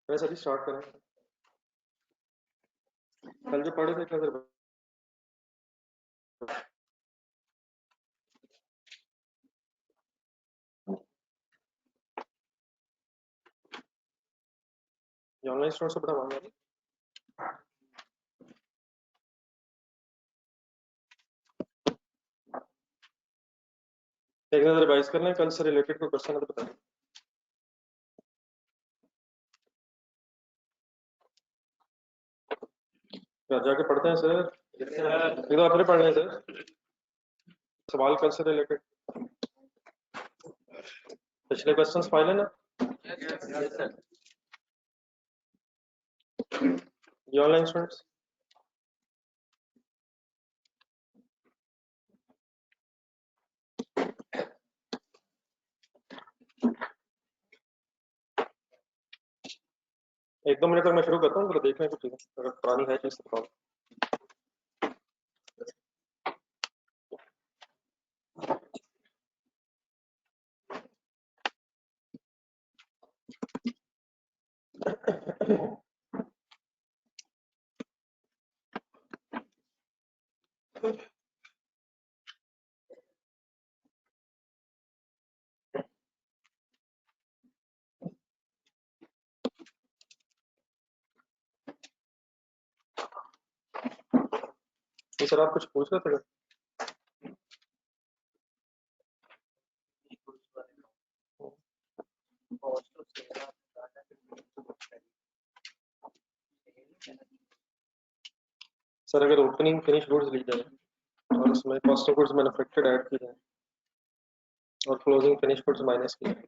वैसे अभी स्टार्ट करें, कल जो पढ़े थे क्या सर? ऑनलाइन स्टोर से बड़ा मांगा एक नजर रिवाइज करना है, कल से रिलेटेड कोई क्वेश्चन है तो बताइए। जाके पढ़ते हैं सर, ये तो अपने पढ़ने हैं सर, सवाल कल से रिलेटेड। पिछले क्वेश्चंस फाइल है ना? ये ऑनलाइन स्टूडेंट्स एक दो मिनट तक मैं शुरू करता हूँ, तो देखने को ठीक है, अगर पुरानी है चीज तो बताओ। तो सर आप कुछ पूछ रहे थे? सर अगर ओपनिंग फिनिश गुड्स ली जाए और उसमें cost of goods manufactured add की जाए और क्लोजिंग फिनिश गुड्स माइनस की जाए,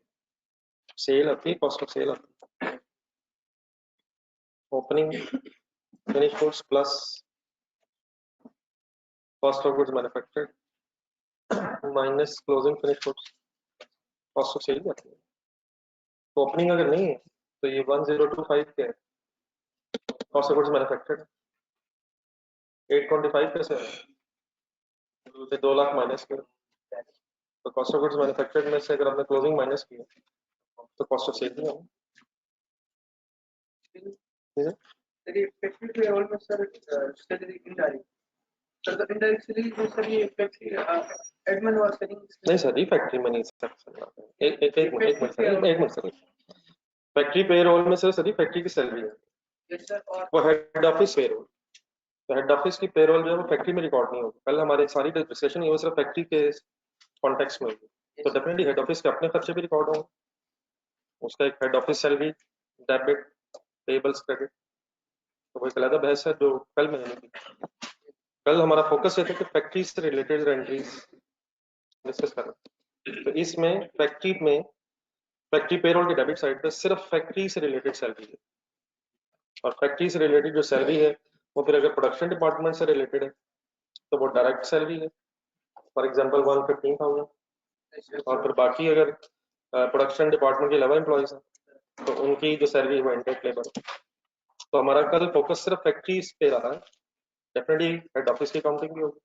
सेल आती है, कॉस्ट ऑफ सेल आती है। Opening finish goods plus cost of goods manufactured minus closing finish goods, cost of sale आती है। तो ओपनिंग अगर नहीं है तो ये 1025 क्या है? कॉस्ट ऑफ गुड्स मैन्युफैक्चर्ड 825 कैसे है? तो 2 लाख माइनस किया, तो कॉस्ट ऑफ गुड्स मैन्युफैक्चर्ड में से अगर आपने क्लोजिंग माइनस किया तो कॉस्ट ऑफ सेल नहीं है। यदि इफेक्टिव पेरोल में सर सैलरी इनडायरेक्ट सर तो इनडायरेक्ट सैलरी जो सर ये इफेक्टिव एडमिन और सेलिंग नहीं सर, ये फैक्ट्री में नहीं सर, एक मिनट सर, फैक्ट्री पेरोल में सर सभी फैक्ट्री की सैलरी है, यस सर, और वो हेड ऑफिस पेरोल, तो हेड ऑफिस की पेरोल जो है वो फैक्ट्री में रिकॉर्ड नहीं होगी। कल हमारी सारी डिस्कशन ये वो सिर्फ फैक्ट्री के कॉन्टेक्स्ट में होगी, तो डेफिनेटली हेड ऑफिस के अपने खर्चे भी रिकॉर्ड होंगे, उसका एक head office salary, debit, payables, credit, तो वो एक अलग बहस है जो कल मैंने नहीं की। कल हमारा फोकस ये था कि फैक्ट्री से रिलेटेड एंट्रीज डिस्कस करना, तो इसमें फैक्ट्री पेरोल के डेबिट साइड पे सिर्फ फैक्ट्री से रिलेटेड सैलरी है, और फैक्ट्री से रिलेटेड जो सैलरी है वो फिर अगर प्रोडक्शन डिपार्टमेंट से रिलेटेड है तो वो डायरेक्ट सैलरी है, फॉर एग्जांपल 115,000, और फिर बाकी अगर प्रोडक्शन डिपार्टमेंट के 11 एम्प्लॉइज हैं तो उनकी जो सैलरी है वो इंडेक्ट लेबर है। तो हमारा कल फोकस सिर्फ फैक्ट्रीज पे रहा है, डेफिनेटली हेड ऑफिस की अकाउंटिंग भी होगी,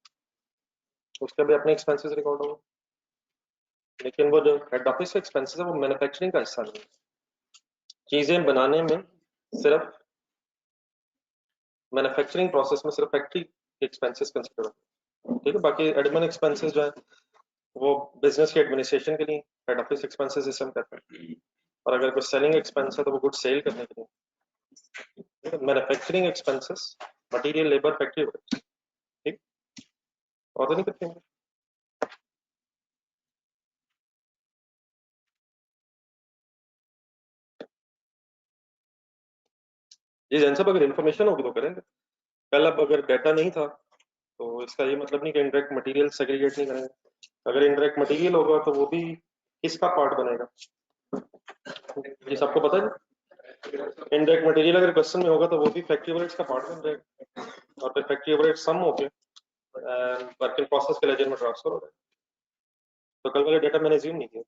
उसके भी अपने एक्सपेंसेस रिकॉर्ड होंगे, लेकिन वो जो हेड ऑफिस के एक्सपेंसेस है वो मैन्युफैक्चरिंग का हिस्सा नहीं है, चीजें बनाने में सिर्फ मैन्युफैक्चरिंग प्रोसेस में सिर्फ फैक्ट्री एक्सपेंसेस कंसिडर होते हैं, ठीक है। बाकी एडमिन एक्सपेंसेस जो है वो बिजनेस के एडमिनिस्ट्रेशन के लिए हेड ऑफिस एक्सपेंसेस जिसे हम कहते हैं, और अगर कोई सेलिंग एक्सपेंस है तो वो गुड सेल करने के लिए। Manufacturing expenses, material, labour, factory, ठीक, और तो नहीं करते हैं। जी जैन साहब, अगर इन्फॉर्मेशन होगी तो करेंगे, कल अब अगर डाटा नहीं था तो इसका ये मतलब नहीं कि इंडायरेक्ट मटेरियल सेग्रीगेट नहीं करेंगे, अगर इंडायरेक्ट मटेरियल होगा तो वो भी किसका पार्ट बनेगा, ये सबको पता है। इंडायरेक्ट मटेरियल अगर क्वेश्चन में होगा तो वो भी फैक्ट्री ओवरहेड्स का पार्ट बन जाएगा, और फिर फैक्ट्री ओवरहेड सम हो के वर्क इन प्रोसेस के लेजर में ट्रांसफर हो जाएगा, तो कल वाले डेटा मैंने एज्यूम नहीं किया।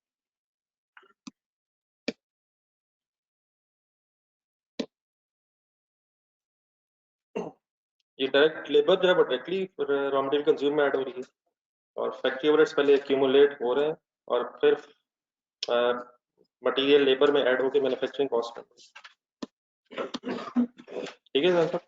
ये डायरेक्ट लेबर जो है वो डायरेक्टली रॉ मटेरियल कंज्यूम में ऐड हो रही है और फैक्ट्री ओवरहेड्स पहले एक्यूमुलेट हो रहे हैं और फिर मटेरियल लेबर में ऐड होकर मैन्युफैक्चरिंग कॉस्ट में। ठीक है सर।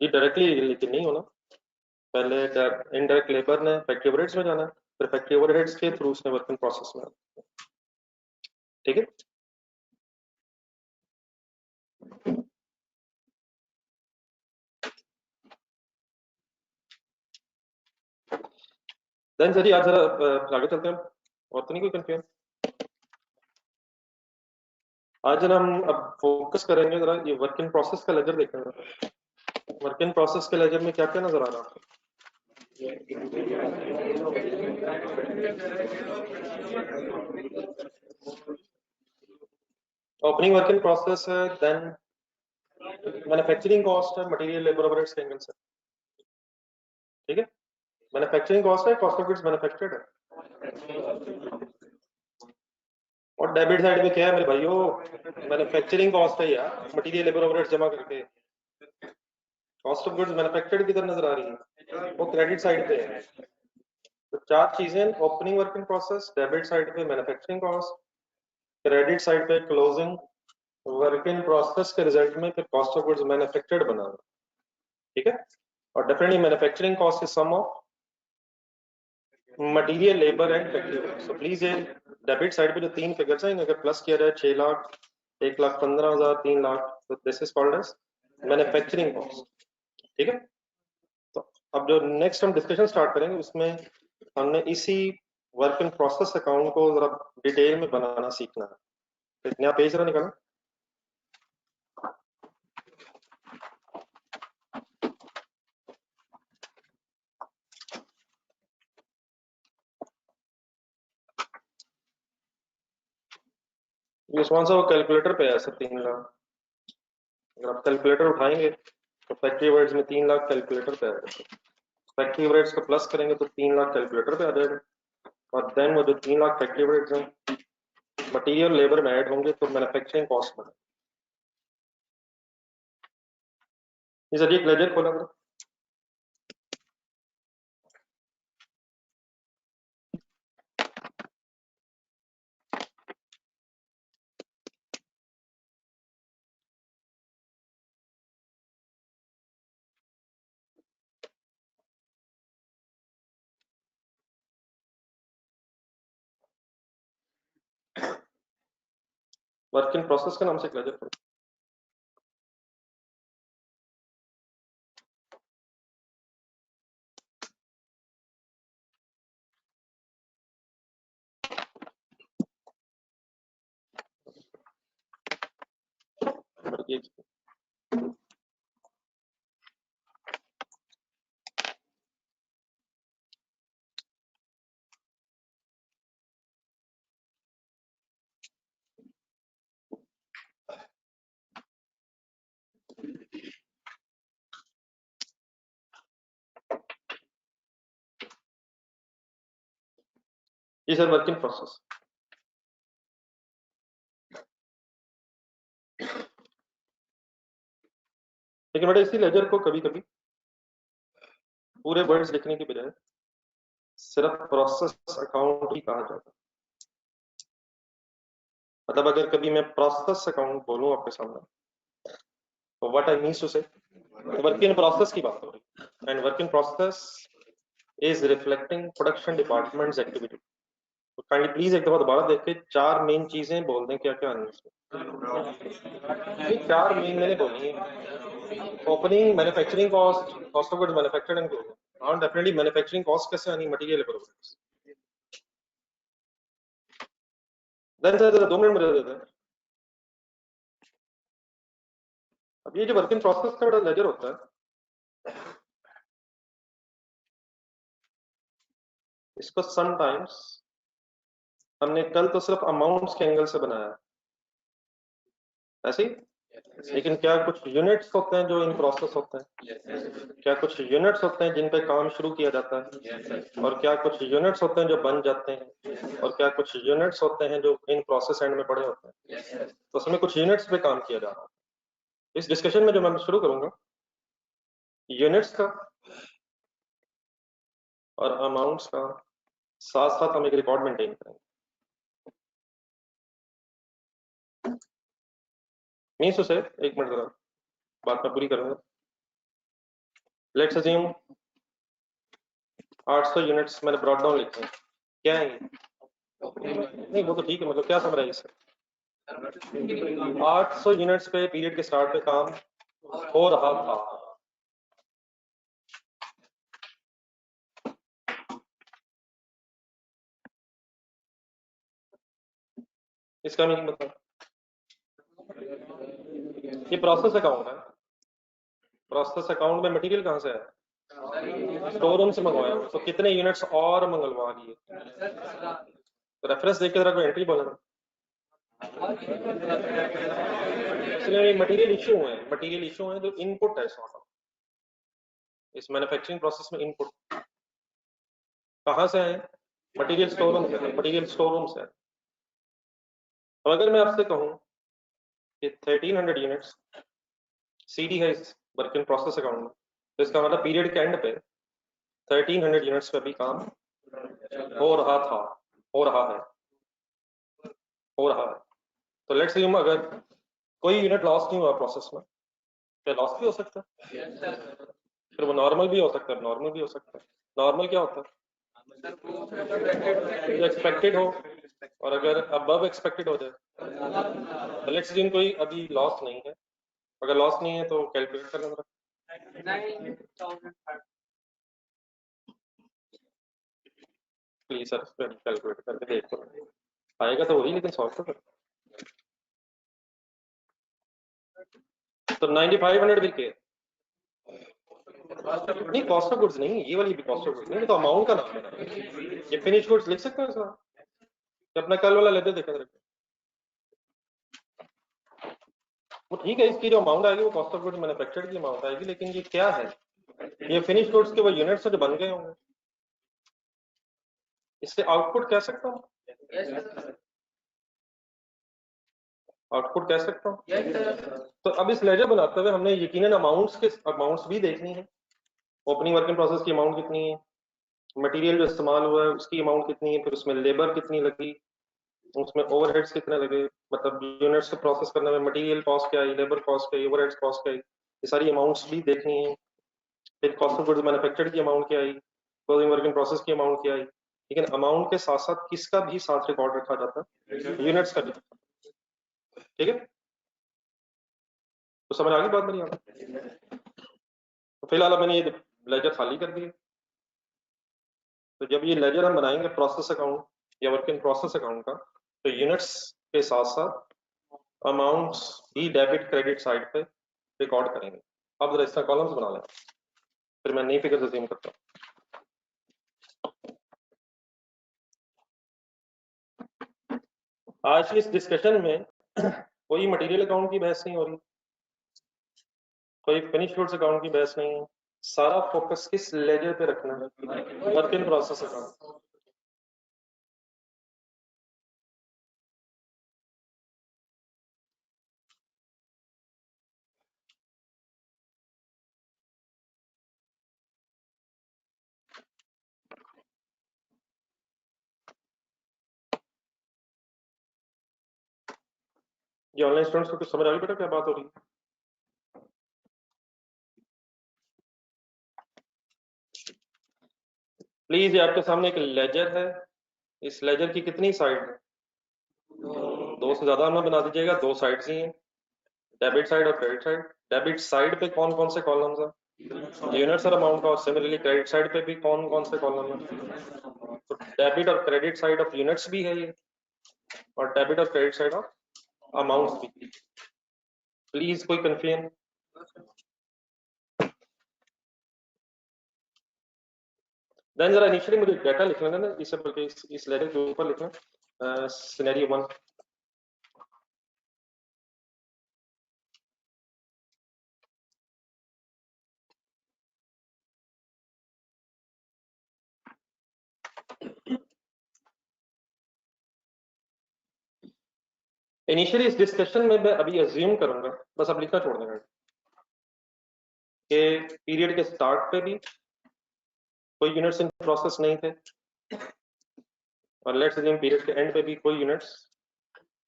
ये डायरेक्टली लेकिन नहीं होना, पहले इनडायरेक्ट लेबर ने फैक्ट्री ओवरहेड्स में जाना है, फिर फैक्ट्री ओवरहेड्स के थ्रू उसने वर्क इन प्रोसेस में। ठीक है। देन सर जी आज जरा आगे चलते हैं, और तो नहीं कोई कंफ्यूजन। आज जरा हम अब फोकस करेंगे जरा ये वर्क इन प्रोसेस का लेजर देखेंगे। वर्क इन प्रोसेस के लेजर में क्या क्या नजर आ रहा है आपको? ओपनिंग वर्क इन प्रोसेस है, देन मैन्युफैक्चरिंग कॉस्ट है, मटेरियल लेबर ओवरहेड्स के एंगल से। ठीक है। मैन्युफैक्चरिंग कॉस्ट है, कॉस्ट ऑफ गुड्स मैन्युफैक्चर्ड है। और डेबिट साइड में क्या है मेरे भाइयों? मैन्युफैक्चरिंग कॉस्ट है यार, मटेरियल लेबर ओवरहेड्स जमा करके। कॉस्ट ऑफ गुड्स मैन्युफैक्चर्ड किधर नजर आ रही है? वो क्रेडिट साइड पे है। तो चार चीजें, opening work in process, debit side पे मैन्युफैक्चरिंग कॉस्ट, क्रेडिट साइड पे क्लोजिंग वर्क इन प्रोसेस के रिजल्ट में फिर कॉस्ट ऑफ गुड्स मैन्युफैक्चर्ड बनाना। ठीक है। और definitely manufacturing cost is sum of material labour and factory. So please ये डेबिट साइड पे जो तीन फिगर्स हैं अगर प्लस किया जाए 6 लाख, 1,15,000, 3 लाख, तो this is called as manufacturing cost. ठीक है। तो अब जो नेक्स्ट हम डिस्कशन स्टार्ट करेंगे उसमें हमने इसी वर्क इन प्रोसेस अकाउंट को जरा डिटेल में बनाना सीखना है। तो एक नया पेज जरा निकालना। ये कौन सा वो कैलकुलेटर पे है सर 3 लाख? अगर आप कैलकुलेटर उठाएंगे तो फैक्ट्री ओवरहेड्स में 3 लाख कैलकुलेटर पे आएगा। फैक्ट्री ओवरहेड्स को प्लस करेंगे तो 3 लाख कैलकुलेटर पे आ जाएगा। और देन वो जो 3 लाख फैक्ट्री ओवरहेड्स हैं मटेरियल लेबर में ऐड होंगे तो मैन्युफैक्चरिंग कॉस्ट बने। ये सर एक लेजर खोला करो। वर्क इन प्रोसेस के नाम से एक लेजर खोलो। ये सर वर्क इन प्रोसेस। लेकिन बेटा इसी लेजर को कभी कभी पूरे वर्ड्स लिखने की बजाय सिर्फ प्रोसेस अकाउंट ही कहा जाता है। मतलब अगर कभी मैं प्रोसेस अकाउंट बोलूं आपके सामने तो व्हाट आई मीन टू से वर्क इन प्रोसेस की बात हो रही है and work in process is reflecting production departments activity. तो काइंडली प्लीज एक दफा दोबारा देख के चार मेन चीजें बोल दें क्या क्या आनी है इसमें। चार मेन मैंने बोली है। Opening manufacturing cost, cost of goods manufactured and closing. हाँ डेफिनेटली मैन्युफैक्चरिंग कॉस्ट कैसे आनी? Material labour overheads. Then sir 2 minute मुझे दे दें। अब ये जो वर्क इन प्रोसेस का बड़ा लेजर होता है इसको समटाइम्स हमने कल तो सिर्फ अमाउंट्स के एंगल से बनाया ऐसे ही लेकिन क्या कुछ यूनिट्स होते हैं जो इन प्रोसेस होते हैं? क्या कुछ यूनिट्स होते हैं जिन पे काम शुरू किया जाता है? और क्या कुछ यूनिट्स होते हैं जो बन जाते हैं? और क्या कुछ यूनिट्स होते हैं जो इन प्रोसेस एंड में पड़े होते हैं? तो उसमें कुछ यूनिट्स पे काम किया जा रहा है। इस डिस्कशन में जो मैं शुरू करूंगा यूनिट्स का और अमाउंट्स का, साथ साथ हम एक रिकॉर्ड मेंटेन करेंगे। मीन्स टू से, एक मिनट जरा बात मैं पूरी करूंगा। लेट्स अज्यूम 800 यूनिट्स मैंने ब्रॉट डाउन लिखे हैं। क्या है ये? नहीं वो तो ठीक है, मतलब क्या समराइज है? 800 यूनिट्स पे पीरियड के स्टार्ट पे काम हो रहा था। इसका मीनिंग बताओ। ये प्रोसेस अकाउंट है। प्रोसेस अकाउंट में मटेरियल कहाँ से है? स्टोर रूम से मंगवाया। तो कितने यूनिट्स और मंगलवा लिए? तो रेफरेंस देख के जरा कोई एंट्री बोला। इसलिए मटेरियल इशू है, मटेरियल इशू है जो इनपुट है सॉर्ट ऑफ इस मैन्युफैक्चरिंग प्रोसेस में। इनपुट कहाँ से है? मटेरियल स्टोर रूम से। मटेरियल स्टोर रूम से। अब अगर मैं आपसे कहूँ कि 1300 यूनिट्स सीडी है इस वर्क इन प्रोसेस अकाउंट में, तो इसका मतलब पीरियड के एंड पे 1300 यूनिट्स पे भी काम हो रहा था, हो रहा है, हो रहा है। तो लेट्स अज्यूम अगर कोई यूनिट लॉस नहीं हुआ प्रोसेस में, क्या लॉस भी हो सकता है? फिर वो नॉर्मल भी हो सकता है, नॉर्मल भी हो सकता है। नॉर्मल क्या होता है? जो एक्सपेक्टेड हो, और अगर अबव एक्सपेक्टेड हो जाए तो लेट्स अज्यूम कोई अभी लॉस नहीं है। अगर लॉस नहीं है तो कैलकुलेट कर लेना। प्लीज सर कैलकुलेट करके देख तो, आएगा तो वही, लेकिन सॉल्व तो कर। तो 9500 बिके नहीं, कॉस्ट ऑफ गुड्स नहीं, ये वाली भी कॉस्ट ऑफ गुड्स नहीं, तो अमाउंट का नाम है। ये फिनिश गुड्स लिख सकते हैं सर? अपना कल वाला लेते देखा था वो ठीक है। इसकी जो अमाउंट आएगी वो कॉस्ट ऑफ गुड्स मैन्युफैक्चर्ड की अमाउंट आएगी, लेकिन ये क्या है? ये फिनिश गुड्स के वो यूनिट्स जो बन गए होंगे, इससे आउटपुट कह सकता हूँ? आउटपुट कह सकता हूँ। तो अब इस लेजर बनाते हुए हमने यकीनन अमाउंट्स भी देखनी है। ओपनिंग वर्क इन प्रोसेस की अमाउंट कितनी है, मटेरियल जो इस्तेमाल हुआ है उसकी अमाउंट कितनी है, फिर उसमें लेबर कितनी लगी, उसमें ओवरहेड्स कितने लगे, मतलब यूनिट्स को प्रोसेस करने में मटेरियल कॉस्ट क्या आई, लेबर कॉस्ट क्या आई, ओवरहेड्स कॉस्ट क्या आई, ये सारी अमाउंट्स भी देखनी है। फिर कॉस्ट ऑफ गुड्स मैन्युफैक्चर्ड की अमाउंट क्या आई, क्लोजिंग वर्क इन प्रोसेस की अमाउंट क्या आई। लेकिन अमाउंट के साथ साथ किसका भी साथ रिकॉर्ड रखा जाता है? यूनिट्स का भी। ठीक है, तो समझ आ गई बात मेरी आपको? तो फिलहाल मैंने ये लेजर खाली कर दिया। तो जब ये लेजर हम बनाएंगे प्रोसेस अकाउंट या वर्क इन प्रोसेस अकाउंट का, तो यूनिट्स के साथ साथ अमाउंट्स भी डेबिट क्रेडिट साइड पे रिकॉर्ड करेंगे। अब जरा इसका कॉलम्स बना लें, फिर मैं नई फिगर अज्यूम करता हूँ। आज की इस डिस्कशन में कोई मटेरियल अकाउंट की बहस नहीं हो रही, कोई फिनिश गुड्स अकाउंट की बहस नहीं है। सारा फोकस किस लेजर पे रखना है? Work in process account. ये ऑनलाइन स्टूडेंट्स को कुछ समझ आ गई बेटा क्या बात हो रही है? प्लीज, ये आपके सामने एक लेजर है। इस लेजर की कितनी साइड है? दो से ज्यादा ना बना दीजिएगा, दो साइड्स ही हैं, डेबिट साइड और क्रेडिट साइड। डेबिट साइड पे कौन कौन से कॉलम्स हैं? यूनिट्स और अमाउंट का। और सिमिलरली क्रेडिट साइड पे भी कौन कौन से कॉलम है? तो डेबिट और क्रेडिट साइड ऑफ यूनिट्स भी है ये, और डेबिट और क्रेडिट साइड ऑफ अमाउंट्स भी। प्लीज कोई कंफ्यूजन? देन जरा इनिशियली मुझे डाटा लिख लेना ना, इसे बल्कि इस लेटर के ऊपर लिखना सिनेरियो 1। इनिशियली इस डिस्कशन में मैं अभी अज्यूम करूंगा, बस अब लिखना छोड़ देना कि पीरियड के स्टार्ट पे भी कोई यूनिट्स इन प्रोसेस नहीं थे, और लेट्स अज्यूम पीरियड के एंड पे भी कोई यूनिट्स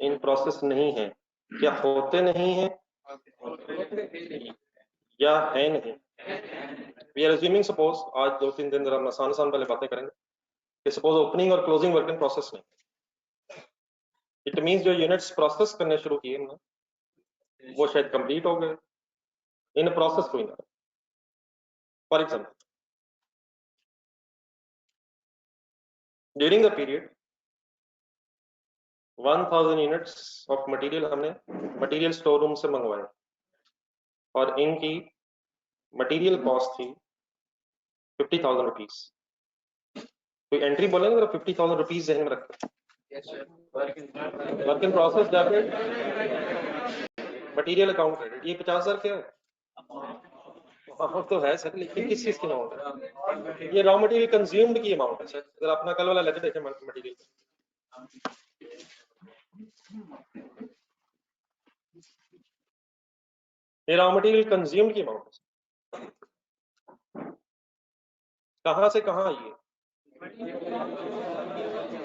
इन प्रोसेस नहीं है। क्या होते नहीं है या है नहीं? वी आर अज्यूमिंग, सपोज आज 2-3 दिन जरा हम आसान वाले बातें करेंगे कि सपोज ओपनिंग और क्लोजिंग वर्क इन प्रोसेस नहीं, इट मींस जो यूनिट्स प्रोसेस करने शुरू किए हमने वो शायद कंप्लीट हो गए, इन प्रोसेस कोई ना। For example during the period 1000 units of material हमने मटेरियल स्टोर रूम से मंगवाए और इनकी मटेरियल कॉस्ट थी 50,000 रुपीज। कोई एंट्री बोलेंगे तो 50,000 रुपीज जहन में रखें। Work in process debit, material account credit, ये 50,000 क्या है? अमाउंट तो है सर, लेकिन किस चीज की अमाउंट है? ये रॉ मटेरियल कंज्यूम्ड की अमाउंट है सर। अगर अपना कल वाला लेटर देखें मटेरियल, ये रॉ मटेरियल कंज्यूम्ड की अमाउंट है। कहां से कहां आई है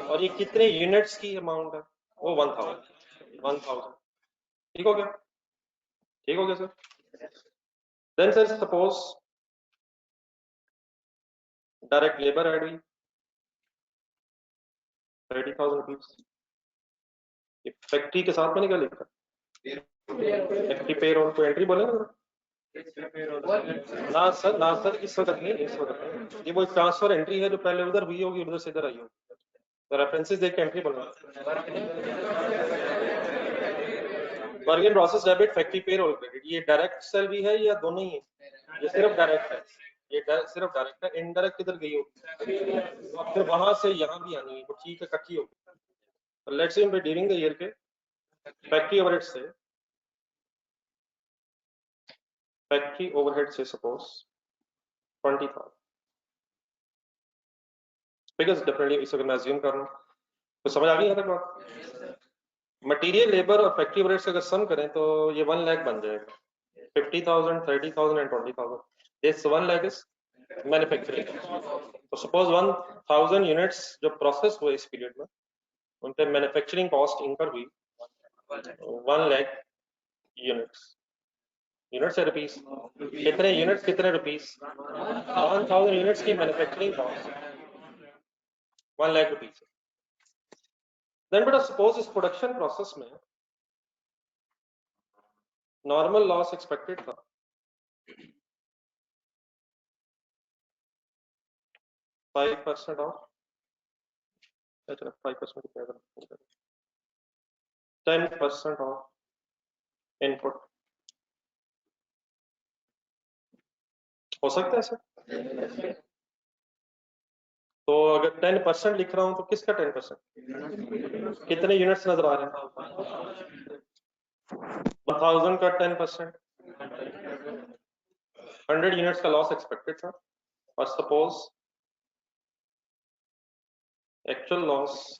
और ये कितने यूनिट्स की अमाउंट है? वो 1000। ठीक हो गया? ठीक हो गया sir. Then sir suppose direct labour add हुई 30,000 रुपीज। फैक्ट्री के साथ मैंने क्या लिखा? फैक्ट्री पेरोल को एंट्री बोले ना सर, ना सर, इस वक्त नहीं, इस वक्त नहीं। ये वो ट्रांसफर एंट्री है जो पहले उधर हुई होगी, उधर से इधर आई होगी, तो रेफरेंसेस देख के एंट्री बोलना। Work in process debit, factory payroll credit, ये डायरेक्ट सैलरी है या दोनों ही है? ये सिर्फ डायरेक्ट है, ये सिर्फ डायरेक्ट है। इनडायरेक्ट किधर गई होगी? फिर वहां से यहाँ भी आनी है, वो ठीक है, इकट्ठी होगी। Let's say during the year के फैक्ट्री ओवरहेड से सपोज 20,000 फिगर्स डिफरेंटली इस अगर मैं अज्यूम कर रहा हूँ तो समझ आ गई है तक बात? मटेरियल, लेबर और फैक्ट्री ओवरहेड्स का अगर सम करें तो ये 1 लाख बन जाएगा। 50,000, 30,000 and 20,000, this 1 lakh is manufacturing. तो सपोज 1000 यूनिट्स जो प्रोसेस हुए इस पीरियड में, उन पे मैन्युफैक्चरिंग कॉस्ट इनकर हुई 1 लाख यूनिट्स। यूनिट्स है रुपीस, कितने यूनिट्स कितने रुपीस? 1000 यूनिट्स की manufacturing cost 1 lakh rupees. Then बेटा सपोज इस प्रोडक्शन प्रोसेस में नॉर्मल लॉस एक्सपेक्टेड था 5% ऑफ, अच्छा 5% 10% ऑफ इनपुट, हो सकता है सर? तो अगर 10% लिख रहा हूं तो किसका 10%? कितने यूनिट्स नजर आ रहे हैं? 1000 का 10%, 100 यूनिट्स का लॉस एक्सपेक्टेड था, और suppose actual loss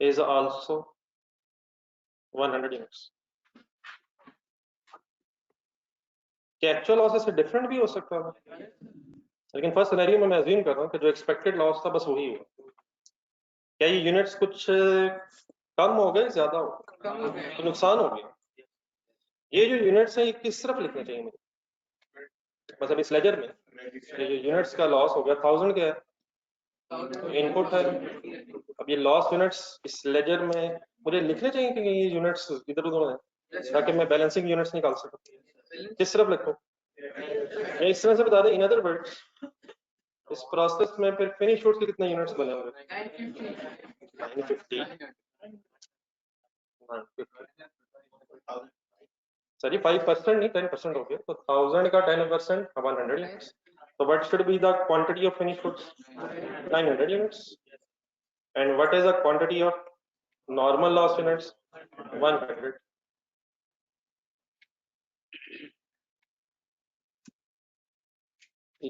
is also 100 units. क्या एक्चुअल लॉस से डिफरेंट भी हो सकता था? लेकिन फर्स्ट सिनेरियो में मैं अज्यूम कर रहा हूँ कि जो एक्सपेक्टेड लॉस था बस वही हुआ। क्या ये यूनिट्स कुछ कम हो गए, ज्यादा हो गए, तो नुकसान हो गया? ये जो यूनिट्स है ये किस तरफ लिखने चाहिए मुझे? मतलब इस लेजर में ये जो यूनिट्स का लॉस हो गया 1000 क्या है? इनपुट है। अब ये लॉस यूनिट्स इस लेजर में मुझे लिखने चाहिए कि ये यूनिट्स इधर उधर है, ताकि मैं बैलेंसिंग यूनिट्स निकाल सकूं। किस तरफ लिखूं? मैं इस तरह से बता दें, इन अदर वर्ड्स इस प्रोसेस में फिर फिनिश गुड्स के कितने यूनिट्स बने होंगे? 950। सॉरी 5% नहीं 10% हो गया, तो 1000 का 10% 100 units. So what should be the quantity of finished goods? 900 units. And what is the quantity of normal loss units? 100.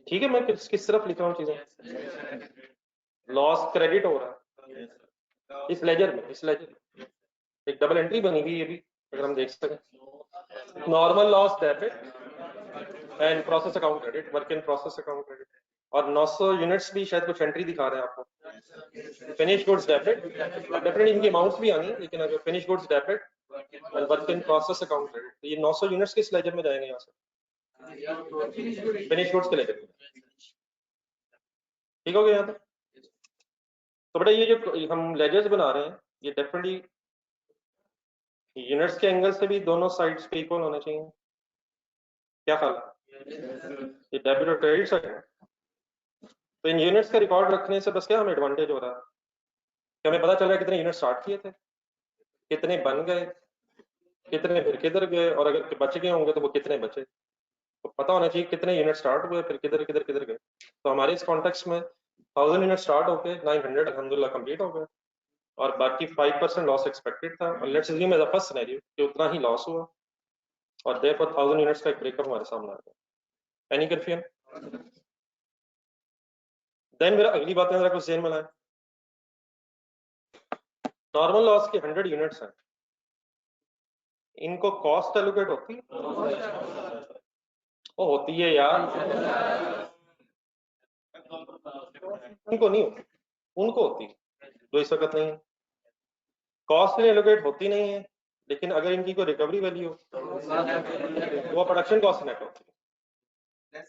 ठीक है, मैं किस तरफ लिख रहा हूँ चीजें? लॉस क्रेडिट हो रहा है, इस लेजर में, इस लेजर एक डबल एंट्री बनी हुई है, ये भी अगर हम देख सकें, normal loss debit and process account credit, work in process account credit, और 900 यूनिट्स भी शायद कुछ एंट्री दिखा रहे हैं आपको। फिनिश गुड्स डेबिट, डेफिनेटली इनकी अमाउंट्स भी आनी, लेकिन अगर finish goods debit and work in process account credit, तो ये 900 यूनिट्स किस लेजर में जाएंगे यहाँ से? फिनिश गुड्स के लेजर में। ठीक हो गया यहाँ तक? तो बेटा ये जो हम लेजर्स बना रहे हैं, ये डेफिनेटली यूनिट्स के एंगल से भी दोनों साइड्स पे इक्वल होने चाहिए। क्या ख्याल है? ये डेबिट और क्रेडिट साइड है, तो इन यूनिट्स का रिकॉर्ड रखने से बस क्या हमें एडवांटेज हो रहा है कि हमें पता चल रहा है कितने यूनिट स्टार्ट किए थे, कितने बन गए, कितने फिर किधर गए, और अगर बच गए होंगे तो वो कितने बचे। तो पता होना चाहिए कितने यूनिट स्टार्ट हुए, फिर किधर किधर किधर गए। तो हमारे इस कॉन्टेक्स्ट में 1000 यूनिट स्टार्ट होके 900 अल्हम्दुलिल्लाह कंप्लीट हो गए, और बाकी 5% लॉस एक्सपेक्टेड था, और let's assume as a first scenario कि उतना ही लॉस हुआ, और देयरफॉर 1000 यूनिट्स का एक ब्रेकअप हमारे सामने आ गया। Any confusion? देन मेरा अगली बात है, जरा कुछ ज़हन में लाएं। नॉर्मल लॉस की 100 यूनिट्स हैं, इनको कॉस्ट एलोकेट होती है? वो होती है यार, उनको नहीं होती, उनको होती है, कोई सकत नहीं है। कॉस्ट एलोकेट होती नहीं है, लेकिन अगर इनकी कोई रिकवरी वैल्यू हो तो वो प्रोडक्शन कॉस्ट नेट होती है।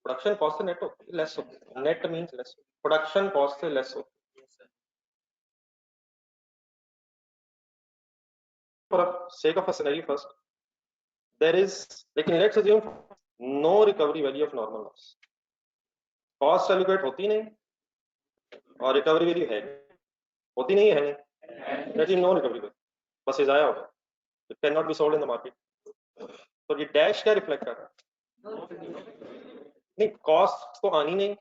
प्रोडक्शन कॉस्ट से नेट होती है, लेस होती है। Net means less, production cost से लेस होती है। For sake of a scenario first, there is, लेकिन let's assume no recovery value of normal loss, cost allocate होती नहीं और रिकवरी वैल्यू है, होती नहीं है नहीं, that is no recovery value, बस ये जाया होगा, it can not be sold in the market. तो ये डैश क्या रिफ्लेक्ट कर रहा है? नहीं, कॉस्ट तो आनी नहीं,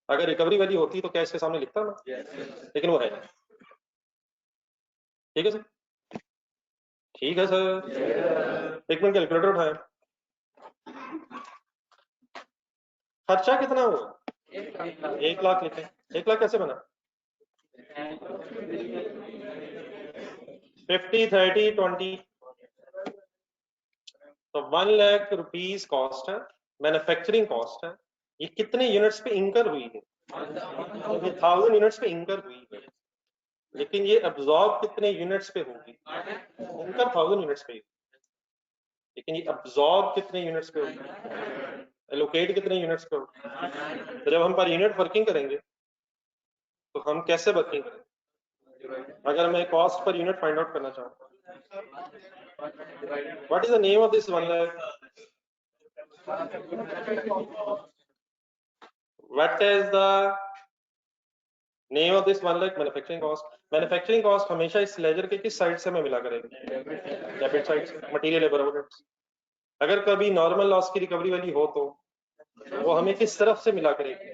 अगर रिकवरी वैल्यू होती तो क्या इसके सामने लिखता ना, लेकिन वो है नहीं। ठीक है सर? ठीक है सर, एक मिनट कैलकुलेटर उठाए। खर्चा कितना हुआ? 1 लाख लिखे। 1 लाख कैसे बना? 50, 30, 20, तो 1 लाख रुपीस कॉस्ट है, मैन्युफैक्चरिंग कॉस्ट है। ये कितने यूनिट्स पे इंकर हुई है? ये 1000 यूनिट्स पे इंकर हुई है, लेकिन ये अब्सॉर्ब कितने यूनिट्स पे होगी? इंकर 1000 यूनिट्स पे, लेकिन ये अब्सॉर्ब कितने यूनिट्स पे होगी? एलोकेट कितने यूनिट्स पे होगी? तो जब हम पर यूनिट वर्किंग करेंगे तो हम कैसे वर्किंग करेंगे? अगर मैं cost per unit find out करना चाहूँ, what is the name of this 1 lakh? What is the name of this 1 lakh? Manufacturing cost. Manufacturing cost हमेशा इस लेजर के किस साइड से हमें मिला करेगी? डेबिट साइड से, मटेरियल लेबर ओवरहेड्स। अगर कभी नॉर्मल लॉस की रिकवरी वाली हो तो वो हमें किस तरफ से मिला करेगी?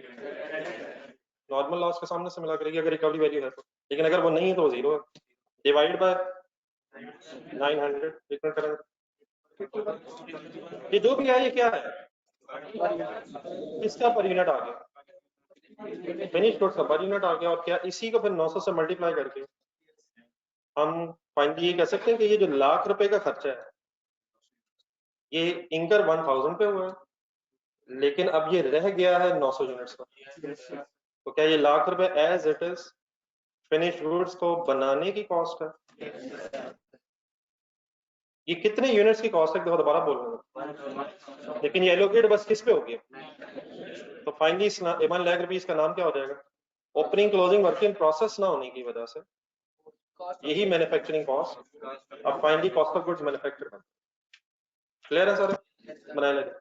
नॉर्मल लॉस के सामने से मिला करेगी अगर रिकवरी वैल्यू है तो, लेकिन अगर वो नहीं है तो जीरो है। डिवाइड बाय 900, इतना करें, ये जो भी है ये क्या है? इसका पर यूनिट आ गया, फिनिश गुड्स का पर यूनिट आ गया, और क्या इसी को फिर 900 से मल्टीप्लाई करके हम फाइनली ये कह सकते हैं कि ये जो लाख रुपए का खर्चा है ये इंकर 1000 पे हुआ है, लेकिन अब ये रह गया है 900 यूनिट्स का। तो क्या ये लाख रुपए as it is finish goods को बनाने की कॉस्ट है? ये कितने यूनिट्स की कॉस्ट है, देखो दोबारा बोल रहा हूँ, लेकिन ये एलोकेट बस किस पे होगी? तो फाइनली इस 1 लाख रुपीस का नाम क्या हो जाएगा? Opening closing work in process ना होने की वजह से यही मैन्युफैक्चरिंग कॉस्ट अब finally cost of goods manufacture. Clear है सर? बनाए लेते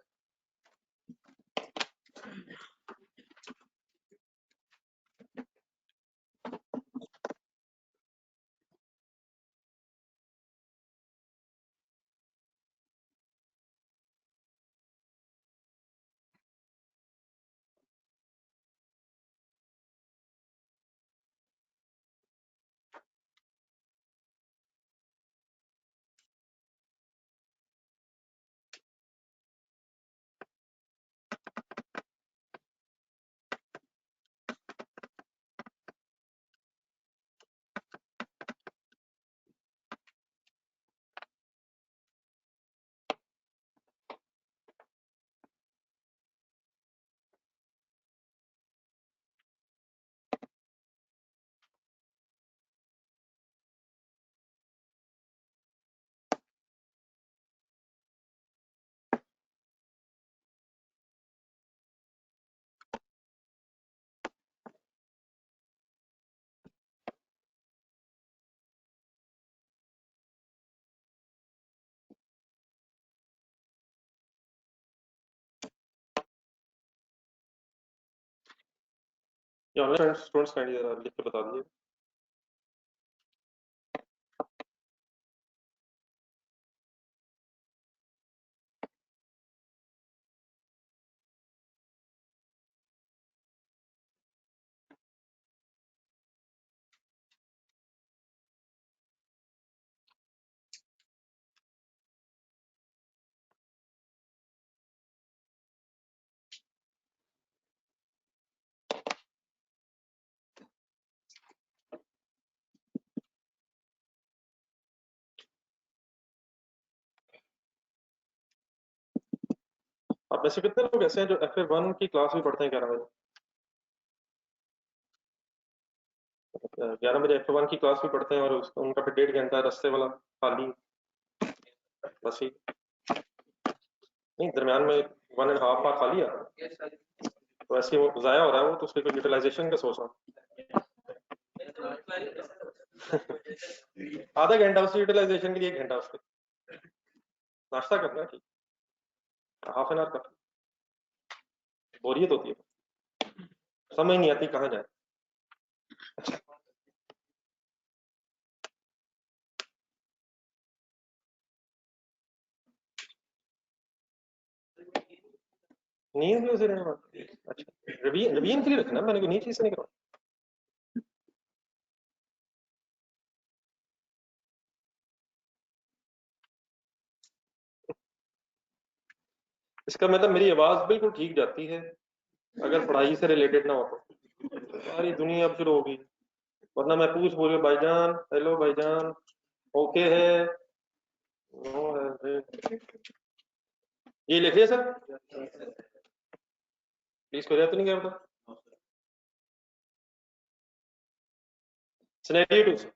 ये ऑनलाइन स्टूडेंट्स का आइडिया लिख के बता दिए। आप में से कितने लोग ऐसे हैं जो FA1 की क्लास भी पढ़ते हैं 11 बजे? 11 बजे FA1 की क्लास भी पढ़ते हैं और उनका फिर 1.5 घंटा रास्ते वाला खाली, बस ही नहीं, दरम्यान में 1.5 आवर खाली आता है, तो ऐसे वो ज़ाया हो रहा है, वो तो उसके कोई यूटिलाइजेशन का सोच रहा हूँ। आधा घंटा उसकी यूटिलाइजेशन के लिए 1 घंटा उसके नाश्ता करना है, ठीक, हाफ एन आवर का। बोरियत होती है, समझ नहीं आती कहाँ जाए। नींद भी उसे रहने वाली। अच्छा, रवीन के लिए रखना, मैंने कोई नई चीज से नहीं करवा। इसका मतलब मेरी आवाज बिल्कुल ठीक जाती है अगर पढ़ाई से रिलेटेड ना हो तो। सारी दुनिया अब शुरू होगी, वरना मैं पूछ बोल भाईजान, हेलो भाईजान, ओके है, नो है, ये लिख लिया सर, प्लीज कोई तो नहीं क्या बता। सिनेरियो 2 से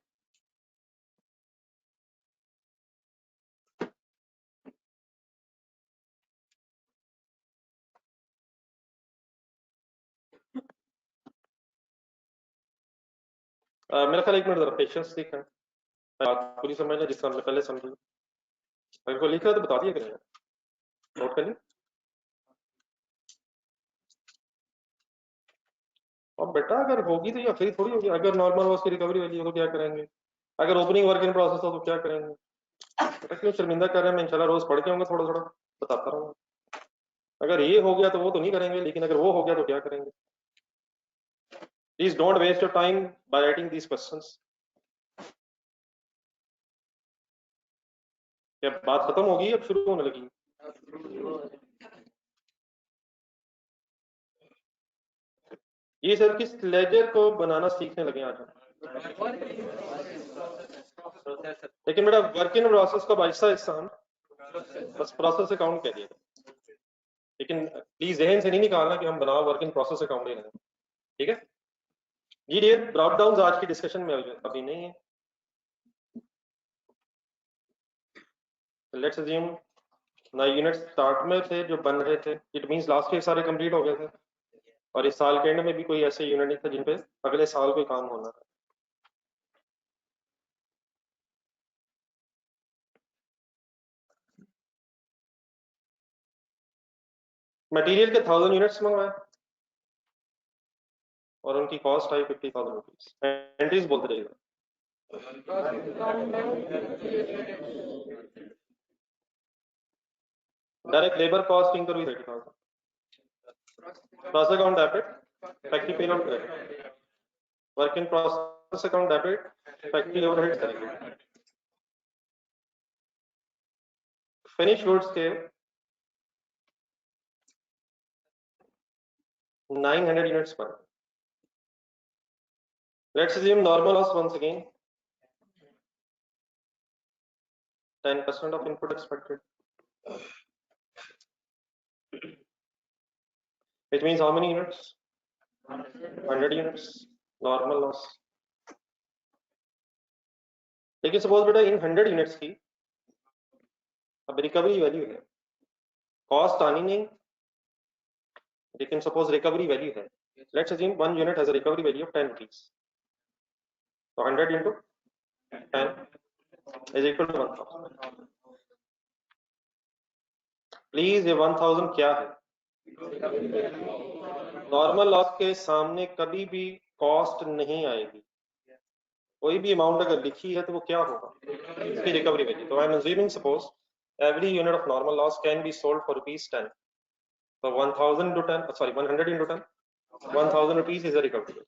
मेरा ख्याल 1 मिनट जरा पेशेंस दिखा, बात पूरी समझ लें जिस हमने पहले समझी। अगर कोई लिख रहा है तो बता दिया करेंगे, नोट कर लिया। अब बेटा अगर होगी तो या फिर थोड़ी होगी, अगर नॉर्मल हो उसकी रिकवरी वाली हो तो क्या करेंगे, अगर ओपनिंग वर्क इन प्रोसेस हो तो क्या करेंगे। बेटा क्यों शर्मिंदा कर रहे हैं, मैं इंशाल्लाह रोज पढ़ के आऊंगा, थोड़ा थोड़ा बताता रहूंगा। अगर ये हो गया तो वो तो नहीं करेंगे, लेकिन अगर वो हो गया तो क्या करेंगे। Please don't waste your time by writing these questions. क्या बात खत्म होगी अब शुरू होने लगी? ये सर किस लेजर को बनाना सीखने लगे आज हम। लेकिन बेटा वर्क इन प्रोसेस को आहिस्ता आहिस्ता हम बस प्रोसेस अकाउंट कह दिए, लेकिन प्लीज जहन से नहीं निकालना कि हम बनाओ वर्क इन प्रोसेस अकाउंट ही नहीं, ठीक है जी डियर। ड्रॉप डाउन आज की डिस्कशन में अभी नहीं है। लेट्स अज्यूम ना यूनिट स्टार्ट में थे जो बन रहे थे, इट मींस लास्ट के सारे कंप्लीट हो गए थे, और इस साल के एंड में भी कोई ऐसे यूनिट नहीं था जिन पे अगले साल कोई काम होना था। मटेरियल के 1000 यूनिट्स मंगवाए और उनकी कॉस्ट आई 50,000 रुपीज। एंट्रीज बोलते रहिएगा। डायरेक्ट लेबर कॉस्ट इंक्र हुई 30,000, process account debit, factory payroll credit, work in process account debit, factory overheads credit, finish goods के 900 यूनिट्स पर। Let's assume normal loss once again, 10% of input expected, which means how many units? 100 units normal loss। लेकिन suppose बेटा इन 100 units की अब recovery value है, cost आनी नहीं, लेकिन सपोज रिकवरी वैल्यू है। Let's assume 1 unit has a recovery value of 10 rupees, so 100 into 10 is equal to 1000। Please ये 1000 क्या है? नॉर्मल लॉस के सामने कभी भी कॉस्ट नहीं आएगी। कोई भी अमाउंट अगर लिखी है तो वो क्या होगा, इसकी रिकवरी वैल्यू। तो I am assuming suppose every unit of normal loss can be sold for ₹10. So 1000 into 10, sorry 100 into 10, 1000 rupees is a recovery।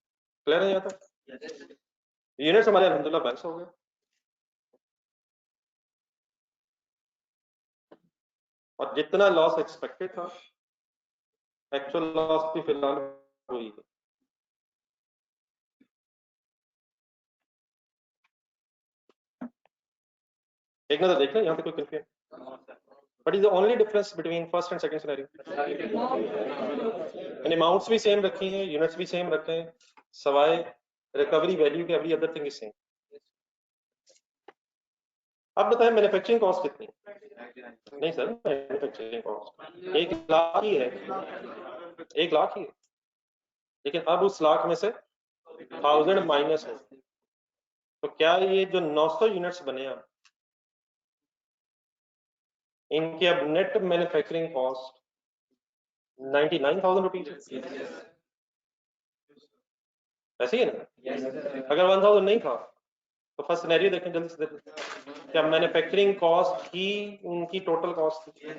Clear है यहाँ तक? यूनिट्स हमारे अल्हम्दुलिल्लाह बैंक हो गए। और जितना लॉस एक्सपेक्टेड था एक्चुअल लॉस भी फिलहाल हुई है। एक नजर देख लें यहाँ पे कोई confusion. What is the only difference between first and second scenario? Amounts भी सेम रखी हैं, यूनिट्स भी सेम रखे हैं, सवाए रिकवरी वैल्यू के every other thing is same. अब बताएं मैन्युफैक्चरिंग कॉस्ट कितनी? नहीं सर, मैन्युफैक्चरिंग कॉस्ट 1,00,000 ही है, 1,00,000 ही है, लेकिन अब उस लाख में से 1000 माइनस हो, तो क्या ये जो 900 यूनिट्स बने हैं इनकी अब नेट मैन्युफैक्चरिंग कॉस्ट 99,000 रुपीज ऐसे ही है ना? अगर 1000 नहीं था तो फर्स्ट सिनेरियो देखें जल्दी से देखें, क्या मैन्युफैक्चरिंग कॉस्ट ही उनकी टोटल कॉस्ट थी,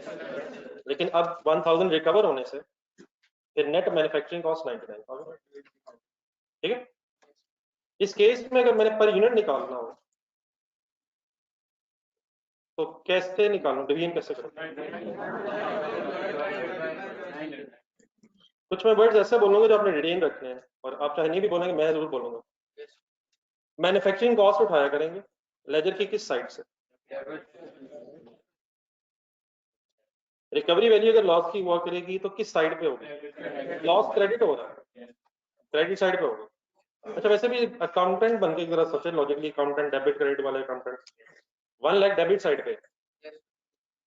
लेकिन अब 1000 रिकवर होने से फिर नेट मैन्युफैक्चरिंग कॉस्ट 99,000। ठीक है, इस केस में अगर मैंने पर यूनिट निकालना हो तो कैसे निकालूं, डिवीजन कैसे करूं? कुछ मैं वर्ड्स ऐसे बोलूंगा जो आपने रिटेन रखने हैं, और आप चाहे नहीं भी बोलेंगे मैं जरूर बोलूंगा। मैन्युफैक्चरिंग कॉस्ट उठाया करेंगे लेजर की किस साइड से, रिकवरी वैल्यू अगर लॉस की हुआ करेगी तो किस साइड पे होगी, लॉस क्रेडिट हो रहा है, क्रेडिट साइड पे होगी। अच्छा वैसे भी अकाउंटेंट बन के जरा सोचे लॉजिकली, अकाउंटेंट डेबिट क्रेडिट वाले अकाउंटेंट 1 लाख डेबिट साइड पे।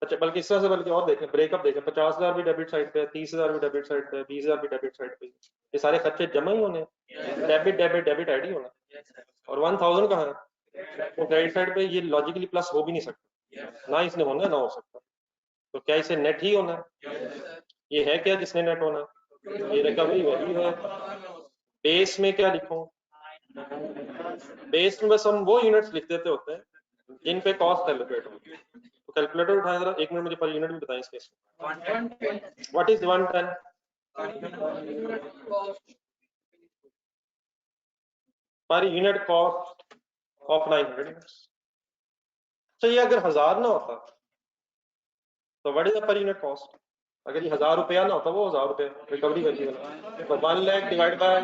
अच्छा बल्कि इस तरह से बल्कि और देखें, ब्रेकअप देखें, 50,000 भी डेबिट साइड पे, 30,000 भी डेबिट साइड पे, 20,000 भी डेबिट साइड पे, ये सारे खर्चे जमा ही होने, डेबिट डेबिट डेबिट ऐड ही होना, और 1000 कहाँ है वो क्रेडिट साइड पे, ये लॉजिकली प्लस हो भी नहीं सकता, ना इसने होना ना हो सकता, तो क्या इसे नेट ही होना है? ये है क्या जिसने नेट होना, ये रिकवरी वैल्यू है। बेस में क्या लिखूं, बेस में बस हम वो यूनिट्स लिख देते होते हैं जिन पे कॉस्ट कैलकुलेट हो, तो कैलकुलेटर उठाएं जरा, एक मिनट मुझे पर यूनिट भी बताएं इस केस में। What is 110? Per unit cost of 900 units. तो ये अगर 1000 ना होता तो what is the per unit cost, अगर ये 1000 रुपया ना होता वो 1000 रुपये रिकवरी वैल्यू वाला, तो 1 लाख डिवाइड बाय,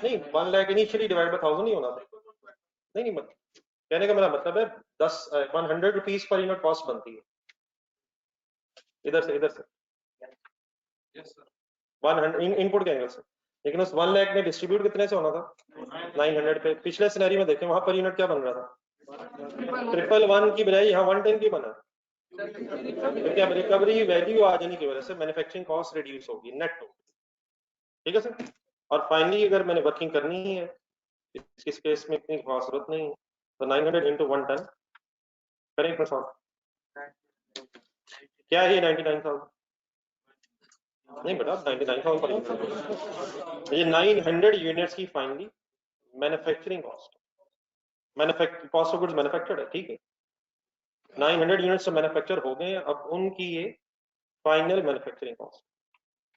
नहीं 1 लाख इनिशियली डिवाइड बाय 1000 नहीं होना था, नहीं नहीं मतलब कहने का मेरा मतलब है 100 रुपीज पर यूनिट कॉस्ट बनती है, इधर से 100 इनपुट के एंगल से, लेकिन उस 1 लाख में डिस्ट्रीब्यूट कितने से होना था, 900 पे। पिछले सिनेरियो में देखें वहां पर यूनिट क्या बन रहा था, 111 की बजाय यहाँ 110 की बना, तो क्या रिकवरी वैल्यू आ जाने की वजह से मैन्युफैक्चरिंग कॉस्ट रिड्यूस होगी, नेट होगी। ठीक है सर, और फाइनली अगर मैंने वर्किंग करनी ही है, इस केस में इतनी खास जरूरत नहीं है, तो 900 इंटू 110 करें इतना सॉल्व, क्या है 99,000, नहीं बेटा 99,000 पर यूनिट, ये 900 यूनिट्स की finally manufacturing cost, manufacture cost of goods manufactured है, ठीक है 900 यूनिट्स तो मैन्युफैक्चर हो गए हैं, अब उनकी ये फाइनल मैन्युफैक्चरिंग कॉस्ट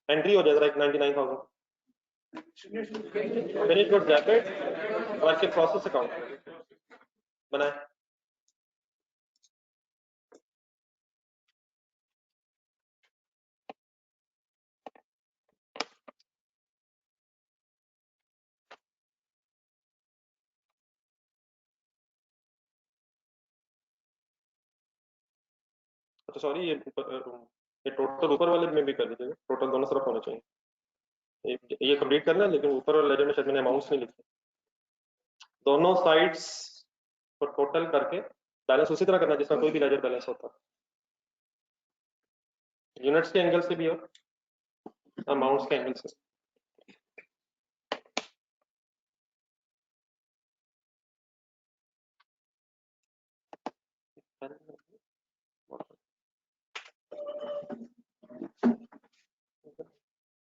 एंट्री हो जाएगा 99,000, finish goods debit work in process account बनाए। अच्छा सॉरी, ये टोटल ऊपर वाले में भी कर दीजिएगा, टोटल दोनों तरफ होना चाहिए, ये कंप्लीट करना है, लेकिन ऊपर वाले लेजर में शायद मैंने अमाउंट्स नहीं लिखे, दोनों साइड्स को टोटल करके बैलेंस उसी तरह करना जिसका कोई भी लेजर बैलेंस होता है, यूनिट्स के एंगल से भी और अमाउंट्स के एंगल से।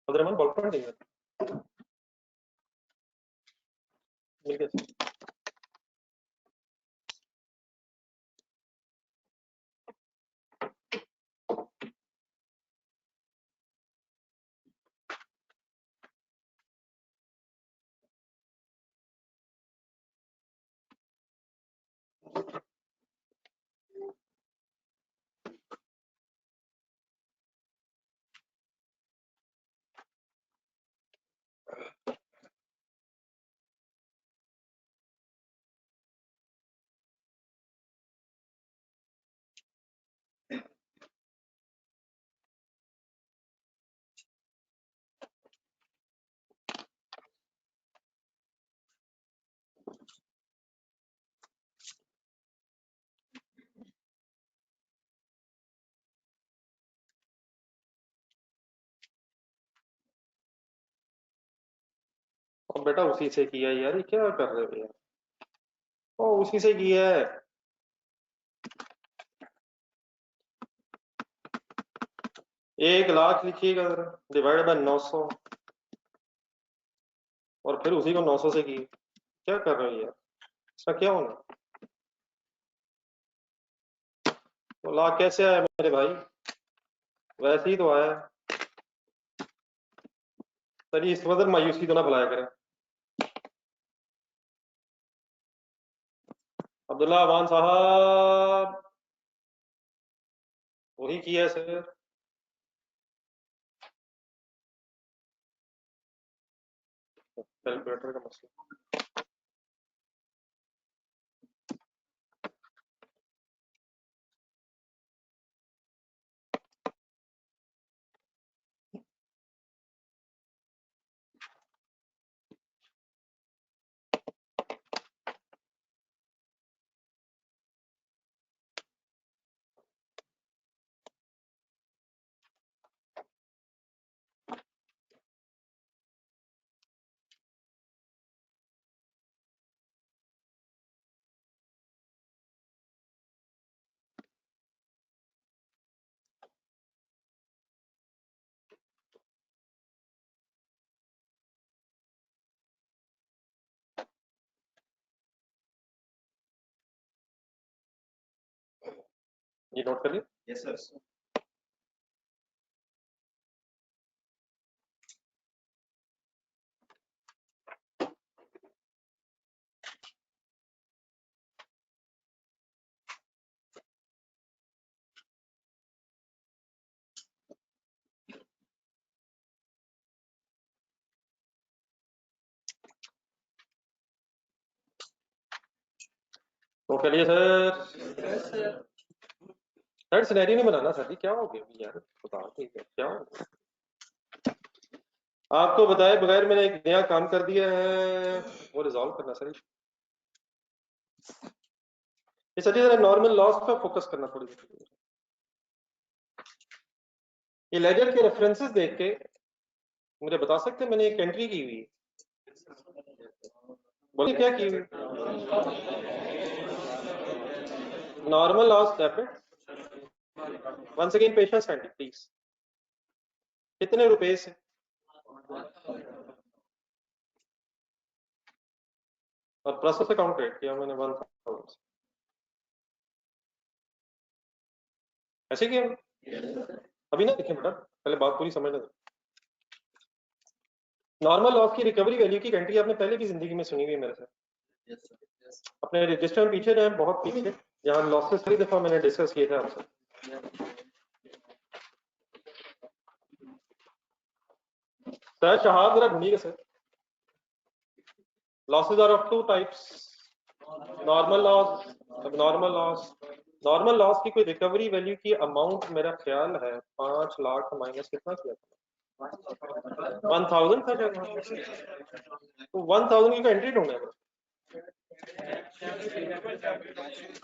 अब्दुलरहमान बॉल पॉइंट देंगे मिल गया। और बेटा उसी से किया यार, ये क्या कर रहे हो यार? ओ उसी से किया है। 1 लाख लिखिएगा जरा, डिवाइड बाय 900, और फिर उसी को 900 से की। क्या कर रहे हो यार, इसका क्या होना? तो लाख कैसे आया मेरे भाई? वैसे ही तो आया। सर इस वजह मायूसी तो ना बुलाया करें। अब्दुल्ला अवान साहब, वही किया है सर। कैलकुलेटर का मसला। ये नोट कर लिया। Yes sir. नोट कर लिया सर। सर सिनेरियो नहीं बनाना सर जी, क्या हो गया यार, बता ठीक है क्या हो गया? आपको बताए बगैर मैंने एक नया काम कर दिया है, वो रिजॉल्व करना सर। ये सर जी जरा नॉर्मल लॉस पे फोकस करना थोड़ी देर। ये लेजर के रेफरेंसेस देख के मुझे बता सकते हैं मैंने एक एंट्री की हुई है? बोलिए क्या की हुई? Normal loss debit. Once again patience kindly please. कितने रुपए से? और प्रोसेस अकाउंट रेट किया मैंने 1000। ऐसे किया अभी ना देखें बेटा, पहले बात पूरी समझ लें। नॉर्मल लॉस की रिकवरी वैल्यू की एंट्री आपने पहले भी जिंदगी में सुनी हुई है मेरे से। अपने रजिस्टर में पीछे रहे, बहुत पीछे, जहां लॉसेस कई दफा मैंने डिस्कस किए थे आपसे। सर शहाद जरा ढूंढिएगा sir. Losses are of 2 types, normal loss, abnormal loss. Normal loss की कोई रिकवरी वैल्यू की अमाउंट मेरा ख्याल है 5 लाख माइनस कितना किया था? 1000 था क्या? तो 1000 की एंट्री ढूंढना है।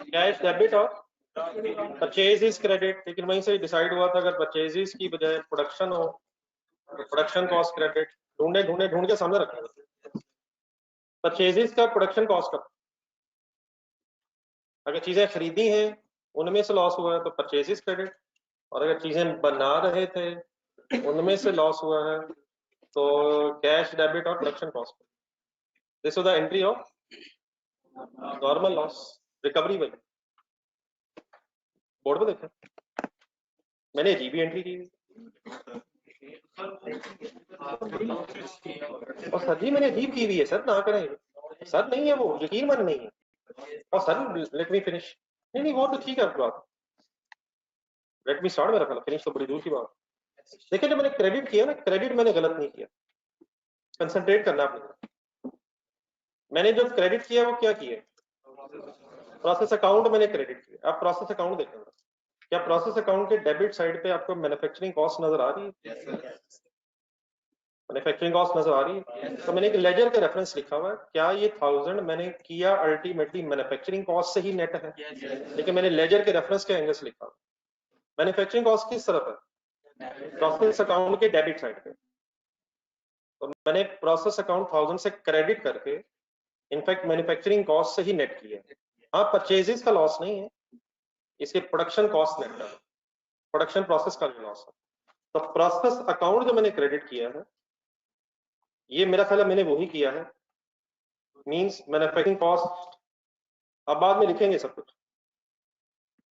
कैश डेबिट और परचेज इज क्रेडिट, लेकिन वहीं से डिसाइड हुआ था अगर परचेजेस की बजाय प्रोडक्शन हो तो प्रोडक्शन कॉस्ट क्रेडिट। ढूंढ के सामने रखना। परचेजेस का प्रोडक्शन कॉस्ट का, अगर चीजें खरीदी हैं उनमें से लॉस हुआ है तो परचेजेस क्रेडिट, और अगर चीजें बना रहे थे उनमें से लॉस हुआ है तो कैश डेबिट और production cost, this was the entry of normal loss recovery value. Board पे देखें, मैंने अजीब ही एंट्री की और सर जी मैंने अजीब की हुई है सर, ना करें सर, नहीं है वो, यकीन मन नहीं है। और सर लेट मी फिनिश, नहीं नहीं वो तो ठीक है आपकी बात, लेट मी स्टार्ट, मेरा ख्याल फिनिश तो बड़ी दूर की बात। देखिए जब मैंने क्रेडिट किया ना, क्रेडिट मैंने गलत नहीं किया, कंसंट्रेट करना आपने। मैंने जो क्रेडिट किया वो क्या किया, प्रोसेस अकाउंट मैंने क्रेडिट किया। आप प्रोसेस अकाउंट देखें, क्या प्रोसेस अकाउंट के डेबिट साइड पे आपको मैन्युफैक्चरिंग कॉस्ट नजर आ रही है? मैन्युफैक्चरिंग कॉस्ट नजर आ रही है। तो मैंने एक लेजर का रेफरेंस लिखा हुआ है, क्या ये 1000 मैंने किया अल्टीमेटली मैन्युफैक्चरिंग कॉस्ट से ही नेट है? लेकिन मैंने लेजर के रेफरेंस के एंगल से लिखा हुआ। मैन्युफैक्चरिंग कॉस्ट किस तरफ है? प्रोसेस अकाउंट के डेबिट साइड पे। तो मैंने प्रोसेस अकाउंट 1000 से क्रेडिट करके इनफैक्ट मैन्युफैक्चरिंग कॉस्ट से ही नेट किया है। हाँ परचेजेस का लॉस नहीं है, इसके प्रोडक्शन कॉस्ट नेट का, प्रोडक्शन प्रोसेस का लॉस है। तो प्रोसेस अकाउंट जो मैंने क्रेडिट किया है, ये मेरा ख्याल है मैंने वही किया है, मींस मैन्युफैक्चरिंग कॉस्ट अब बाद में लिखेंगे सब कुछ।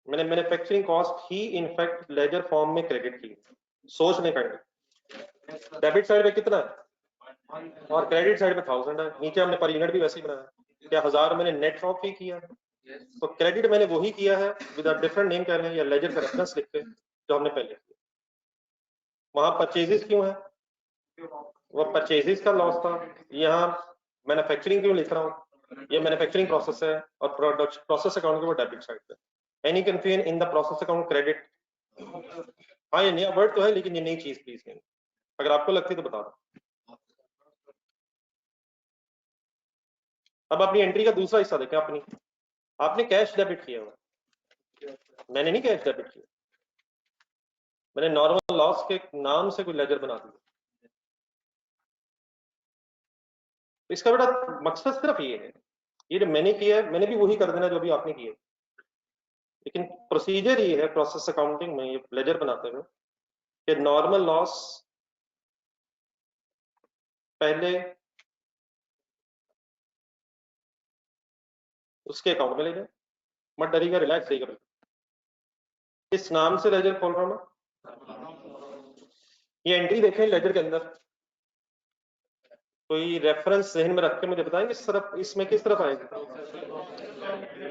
मैंने मैन्युफैक्चरिंग कॉस्ट ही इनफैक्ट लेजर फॉर्म में क्रेडिट की, सोचने का। डेबिट साइड पे कितना है और क्रेडिट साइड पे 1000 है, नीचे हमने पर यूनिट भी वैसे ही बनाया। क्या 1000 मैंने नेट ऑफ ही किया है? तो क्रेडिट मैंने वही किया है विद अ डिफरेंट नेम कह रहे हैं या लेजर का रेफरेंस लिख के, जो हमने पहले किया। वहां परचेजेस क्यों है? वो परचेजेस का लॉस था। यहाँ मैन्युफैक्चरिंग क्यों लिख रहा हूँ? ये मैन्युफैक्चरिंग प्रोसेस है और प्रोडक्ट प्रोसेस अकाउंट के वो डेबिट साइड पे। Any confusion in the process account credit? हाँ ये नया वर्ड तो है लेकिन ये नई चीज प्लीज नहीं, अगर आपको लगती है तो बता दो। अब अपनी एंट्री का दूसरा हिस्सा देखें। अपनी आपने कैश डेबिट किया हुआ, मैंने नहीं कैश डेबिट किया, मैंने नॉर्मल लॉस के नाम से कोई लेजर बना दिया। तो इसका बेटा मकसद सिर्फ ये है, ये जो मैंने किया है मैंने भी वही कर देना जो अभी आपने किया, लेकिन प्रोसीजर ये है प्रोसेस अकाउंटिंग में ये लेजर बनाते हुए कि नॉर्मल लॉस पहले उसके अकाउंट में ले जाए, मत डरिएगा, रिलैक्स रहिएगा। इस नाम से लेजर खोल रहा हूं मैं, ये एंट्री देखें लेजर के अंदर, कोई रेफरेंस जहन में रख के मुझे बताएंगे इस तरफ, इसमें किस तरफ आएगा?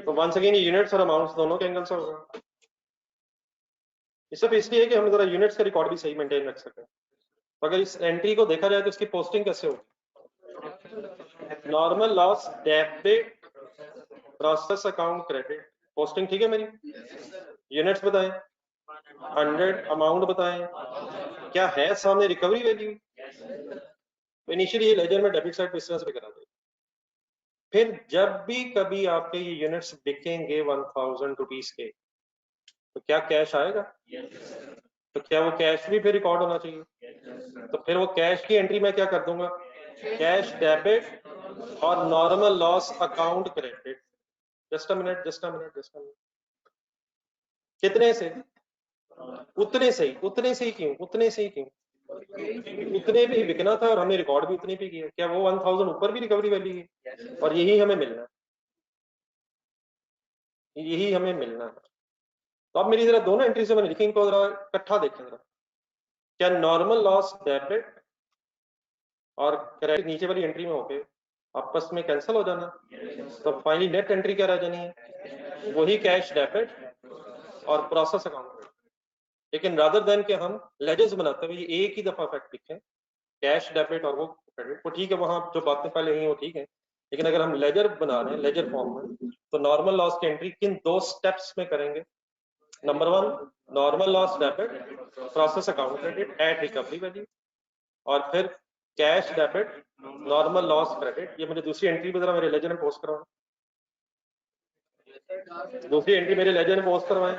तो वंस अगेन यूनिट्स और अमाउंट्स दोनों के एंगल से होगा। ये सिर्फ इसलिए है कि हम जरा यूनिट्स का रिकॉर्ड भी सही मेंटेन रख सकें। तो अगर इस एंट्री को देखा जाए तो इसकी पोस्टिंग कैसे होगी? Normal loss debit process account credit, posting ठीक है मेरी? यूनिट्स बताएं, 100, अमाउंट बताएं, क्या है सामने रिकवरी वैल्यू? तो इनिशियली ये लेजर में डेबिट साइड बिजनेस पे करा दे। फिर जब भी कभी आपके ये यूनिट्स बिकेंगे 1000 रुपीज के, तो क्या कैश आएगा? तो क्या वो कैश भी फिर रिकॉर्ड होना चाहिए? तो फिर वो कैश की एंट्री में क्या कर दूंगा, कैश डेबिट और normal loss account credit. Just a minute, just a minute, just a minute. कितने से? उतने से ही, उतने से ही क्यों? उतने से ही क्यों? उतने पे ही बिकना था और हमने रिकॉर्ड भी उतने पे किया। क्या वो 1000 ऊपर भी रिकवरी वैल्यू है? और यही हमें मिलना है, यही हमें मिलना है। तो अब मेरी जरा दोनों एंट्री से मैंने लिखी, इनको जरा इकट्ठा देखें जरा। क्या नॉर्मल लॉस डेबिट और क्रेडिट नीचे वाली एंट्री में होके आपस में कैंसिल हो जाना? तो फाइनली नेट एंट्री क्या रह जानी है? वही कैश डेबिट और प्रोसेस अकाउंट। लेकिन रादर देन के हम लेजर्स बनाते हुए एक ही दफा फैक्ट लिखें, कैश डेबिट और वो क्रेडिट, वो ठीक है, वहां जो बातें पहले हुई वो ठीक है। लेकिन अगर हम लेजर बना रहे हैं लेजर फॉर्म में, तो नॉर्मल लॉस की एंट्री किन 2 स्टेप्स में करेंगे? Number 1 normal loss debit process account credit at recovery value, और फिर cash debit normal loss credit. ये मुझे दूसरी एंट्री पे जरा मेरे लेजर में पोस्ट करवाएं, दूसरी एंट्री मेरे लेजर में पोस्ट करवाएं।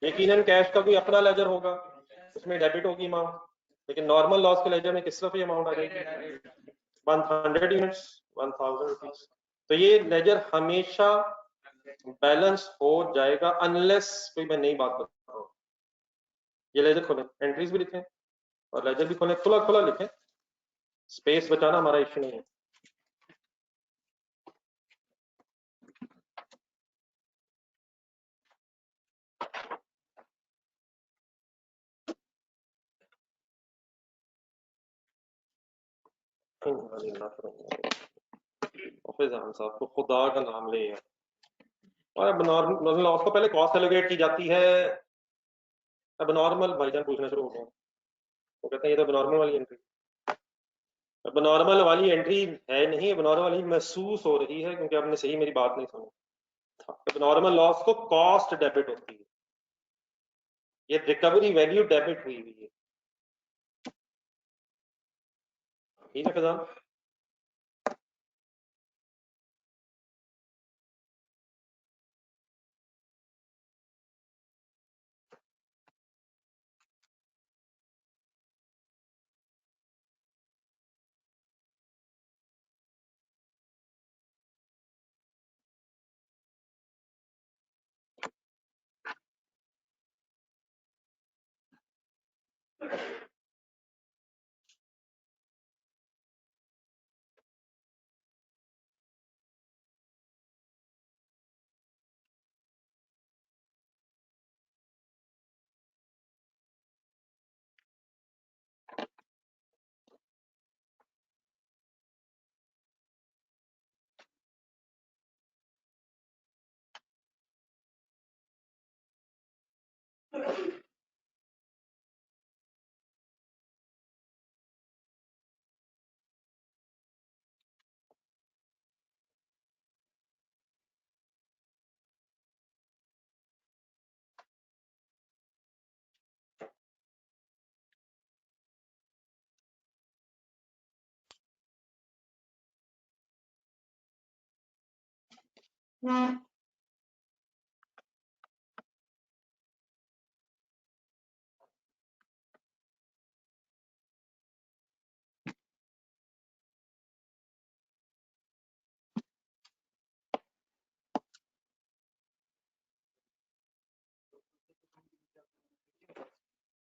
यकीनन कैश का कोई अपना लेजर होगा, उसमें डेबिट होगी अमाउंट, लेकिन नॉर्मल लॉस के लेजर में किस तरफ ये अमाउंट आ जाएगी? 100 यूनिट्स, 1000 रुपीज। तो ये लेजर हमेशा बैलेंस हो जाएगा अनलेस कोई मैं नई बात बताऊं। ये लेजर खोलें, एंट्रीज भी लिखें और लेजर भी खोलें, खुला खुला लिखें, स्पेस बचाना हमारा इश्यू नहीं है। साहब को खुदा का नाम ले यार, और अब नॉर्मल लॉस को पहले कॉस्ट एलोकेट की जाती है, अब नॉर्मल भाईजान पूछना शुरू हो गया, वो कहते हैं ये तो नॉर्मल वाली एंट्री, अब नॉर्मल वाली एंट्री है नहीं, अब नॉर्मल वाली महसूस हो रही है क्योंकि आपने सही मेरी बात नहीं सुनी। अब नॉर्मल लॉस को कॉस्ट डेबिट होती है, ये रिकवरी वैल्यू डेबिट हुई हुई है, ठीक है फैजान।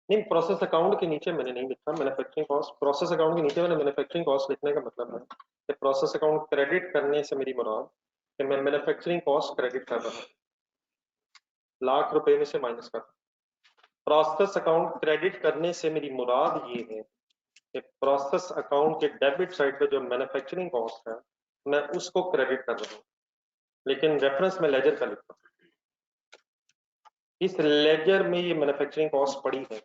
नहीं, प्रोसेस अकाउंट के नीचे मैंने नहीं लिखा मैन्युफैक्चरिंग कॉस्ट, प्रोसेस अकाउंट के नीचे मैंने मैन्युफैक्चरिंग कॉस्ट लिखने का मतलब है कि प्रोसेस अकाउंट क्रेडिट करने से मेरी मुराद कि मैं मैन्युफैक्चरिंग कॉस्ट क्रेडिट कर रहा हूँ, लाख रुपए में से माइनस कर रहा हूँ। प्रोसेस अकाउंट क्रेडिट करने से मेरी मुराद ये है कि प्रोसेस अकाउंट के डेबिट साइड पे जो मैन्युफैक्चरिंग कॉस्ट है मैं उसको क्रेडिट कर रहा हूँ, लेकिन रेफरेंस में लेजर का लिखता हूँ, इस लेजर में ये मैन्युफैक्चरिंग कॉस्ट पड़ी है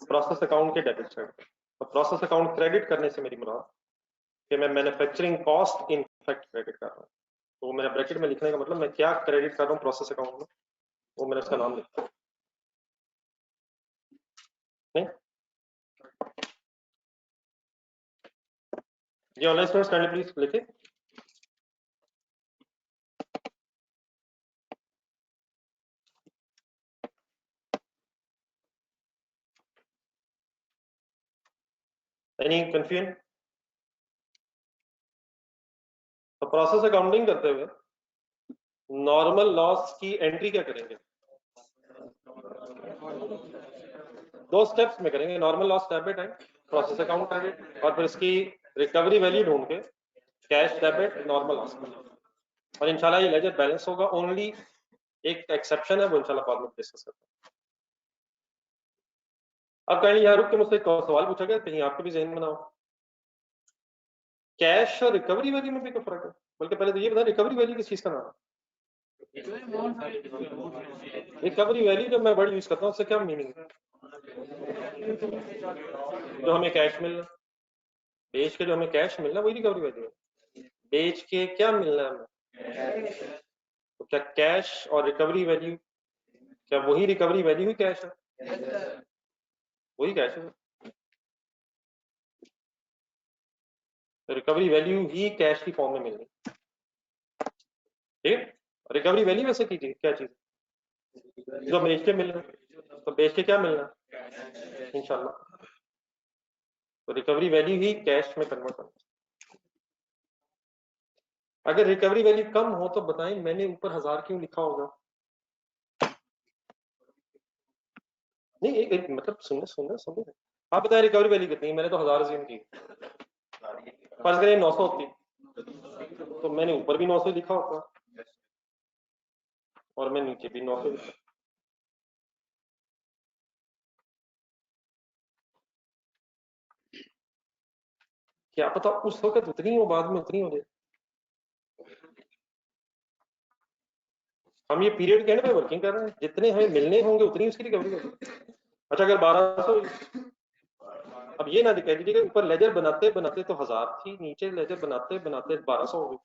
प्रोसेस अकाउंट के डेबिट साइड पे, तो प्रोसेस अकाउंट क्रेडिट करने से मेरी मुराद कि मैं manufacturing cost in fact credit कर रहा हूँ, तो मेरा ब्रैकेट में लिखने का मतलब मैं क्या क्रेडिट कर रहा हूँ प्रोसेस अकाउंट में, वो मैंने उसका नाम लिखा नहीं। ये ऑनलाइन स्टूडेंट्स काइंडली प्लीज लिखे। Any confusion? तो प्रोसेस अकाउंटिंग करते हुए नॉर्मल लॉस की एंट्री क्या करेंगे, दो स्टेप्स में करेंगे, नॉर्मल लॉस डेबिट है, प्रोसेस अकाउंट क्रेडिट, और फिर इसकी रिकवरी वैल्यू ढूंढ के कैश डेबिट नॉर्मल लॉस, और इंशाल्लाह ये लेजर बैलेंस होगा। ओनली एक एक्सेप्शन है, वो इंशाल्लाह बाद में डिस्कस करते हैं। अब कहीं यहाँ रुक के मुझसे एक और सवाल पूछा गया, कहीं आपको भी जहन बनाओ, कैश और रिकवरी वैल्यू में भी कोई फर्क है? बल्कि पहले तो ये बता रिकवरी वैल्यू किस चीज का नाम है? रिकवरी वैल्यू जब मैं वर्ड यूज करता हूँ उससे क्या मीनिंग है? जो हमें कैश मिलना, बेच के जो हमें कैश मिलना वही रिकवरी वैल्यू है। बेच के क्या मिलना है हमें, तो क्या कैश और रिकवरी वैल्यू, क्या वही रिकवरी वैल्यू ही कैश है? वही कैश है, तो रिकवरी वैल्यू ही कैश की फॉर्म में मिलनी, ठीक। रिकवरी वैल्यू वैसे कीजिए क्या चीज, जो बेच के मिलना, तो बेच के क्या मिलना इंशाल्लाह, तो रिकवरी वैल्यू ही कैश में कन्वर्ट करना। अगर रिकवरी वैल्यू कम हो तो बताएं, मैंने ऊपर 1000 क्यों लिखा होगा? नहीं एक मतलब सुनने सुनने सुनने आप बताएं रिकवरी वैल्यू कितनी है, मैंने तो 1000 अज्यूम की, फर्ज करें 900 होती तो मैंने ऊपर भी 900 लिखा होता और मैं नीचे भी 900 लिखा। क्या पता उस वक्त उतनी हो, बाद में उतनी हो जाए। हम ये पीरियड के एंड पे वर्किंग कर रहे हैं, जितने हमें मिलने होंगे उतनी उसकी रिकवरी होगी। अच्छा अगर 1200, अब ये ना कह दीजिए कि ऊपर लेजर बनाते बनाते तो 1000 थी, नीचे लेजर बनाते बनाते 1200 हो गई।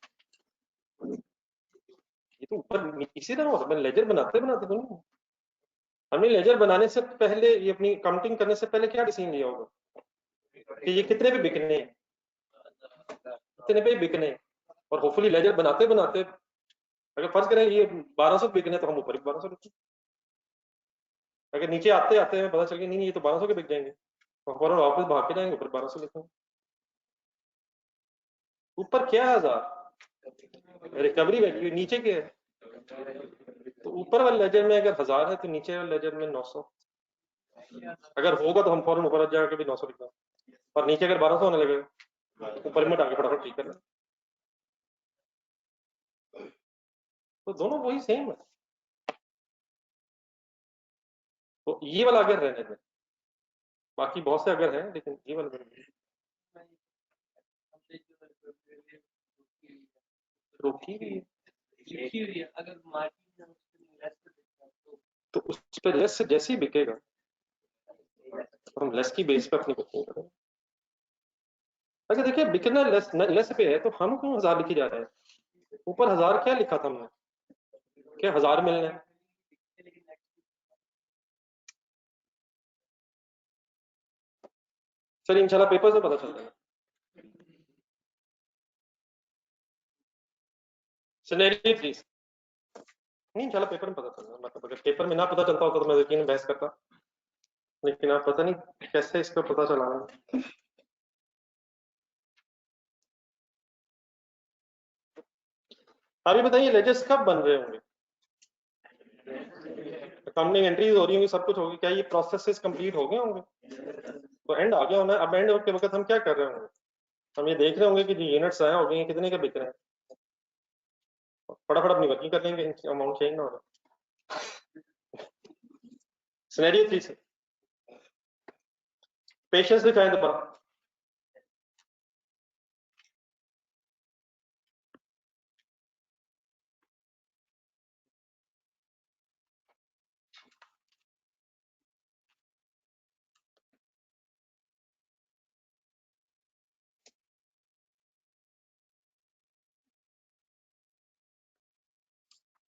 ये तो ऊपर इसी तरह होता है, लेजर बनाते बनाते तो नहीं। हमने लेजर बनाने से पहले ये अपनी काउंटिंग करने से पहले क्या डिसीजन लिया होगा कि ये कितने पे बिकने हैं, कितने पे बिकने हैं, और होपफुली लेजर बनाते बनाते अगर फर्ज करें ये 1200 बिकने तो हम ऊपर भी 1200 बिकें। अगर नीचे आते आते हमें पता चल गया नहीं ये तो 1200 के बिक जाएंगे तो फौरन वापस भाग के जाएंगे ऊपर 1200 लिखेंगे। ऊपर क्या है 1000 रिकवरी वैल्यू, नीचे क्या है, तो ऊपर वाले लेजर में अगर 1000 है तो नीचे वाले लेजर में 900। अगर होगा तो हम फौरन ऊपर जाकर भी 900 लिखना, और नीचे अगर 1200 होने लगे ऊपर में आगे फटाफट ठीक करना। तो दोनों वही सेम है। तो ये वाला अगर रहने दें, बाकी बहुत से अगर है लेकिन ये वाला रोकी हुई है। अगर मार्जिन तो उस पर लेस से जैसे ही बिकेगा तो हम लेस की बेस पे अपनी बुकिंग करेंगे। अच्छा देखिए बिकना लेस लेस पे है तो हम क्यों 1000 लिखी जा रहे हैं, ऊपर 1000 क्या लिखा था हमने, क्या 1000 मिलने हैं? चलिए इंशाल्लाह पेपर से पता चल जाएगा। सिनेरियो प्लीज नहीं, इंशाल्लाह पेपर में पता चल जाएगा। मतलब अगर पेपर में ना पता चलता होता तो मैं यकीन बहस करता, लेकिन आप पता नहीं कैसे इसका पता चला। अभी बताइए लेजेस कब बन रहे होंगे, अकाउंटिंग एंट्रीज हो रही होंगी, सब कुछ होगी, क्या ये प्रोसेसेस कंप्लीट हो गए होंगे, तो एंड आ गया होना। अब एंड के वक्त हम क्या कर रहे होंगे, हम ये देख रहे होंगे कि जो यूनिट्स आए हो गए हैं कितने के बिक रहे हैं, फटाफट अपनी वर्किंग कर लेंगे, अमाउंट चेंज ना होगा। सिनेरियो 3 से पेशेंस दिखाएं दोबारा।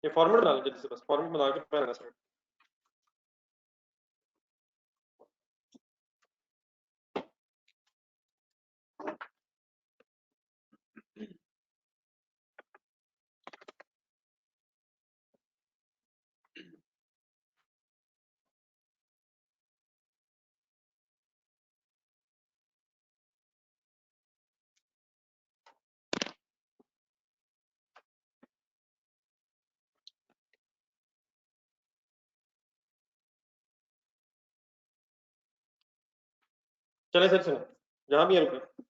ये फॉर्मेट बना लीजिए, जैसे बस फॉर्मेट बना के पहले से चले सर सुनो, जहां भी है रुके।